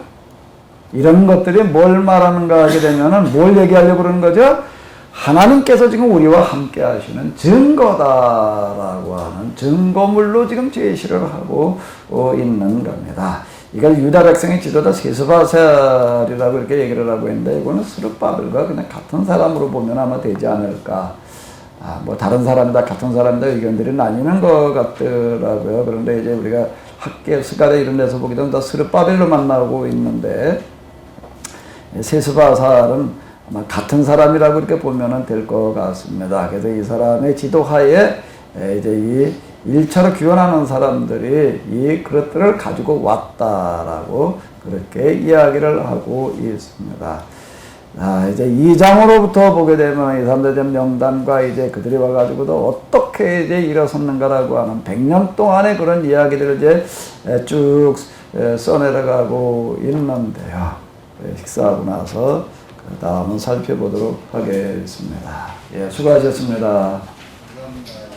이런 것들이 뭘 말하는가 하게 되면은 뭘 얘기하려고 그러는 거죠? 하나님께서 지금 우리와 함께 하시는 증거다라고 하는 증거물로 지금 제시를 하고 있는 겁니다. 이걸 유다 백성의 지도자 세스바살이라고 이렇게 얘기를 하고 있는데 이거는 스룹바벨과 그냥 같은 사람으로 보면 아마 되지 않을까. 뭐 다른 사람이다 같은 사람이다 의견들이 나뉘는 것 같더라고요. 그런데 이제 우리가 학계 스가랴 이런 데서 보게 되면 다 스룹바벨로 만나고 있는데 세스바살은 아마 같은 사람이라고 이렇게 보면 될 것 같습니다. 그래서 이 사람의 지도하에 이제 이 1차로 귀환하는 사람들이 이 그릇들을 가지고 왔다라고 그렇게 이야기를 하고 있습니다. 이제 2장으로부터 보게 되면 이 사람들의 명단과 이제 그들이 와가지고도 어떻게 이제 일어섰는가라고 하는 100년 동안의 그런 이야기들을 이제 쭉 써내려가고 있는데요. 식사하고 나서 그 다음은 살펴보도록 하겠습니다. 예, 수고하셨습니다.
감사합니다.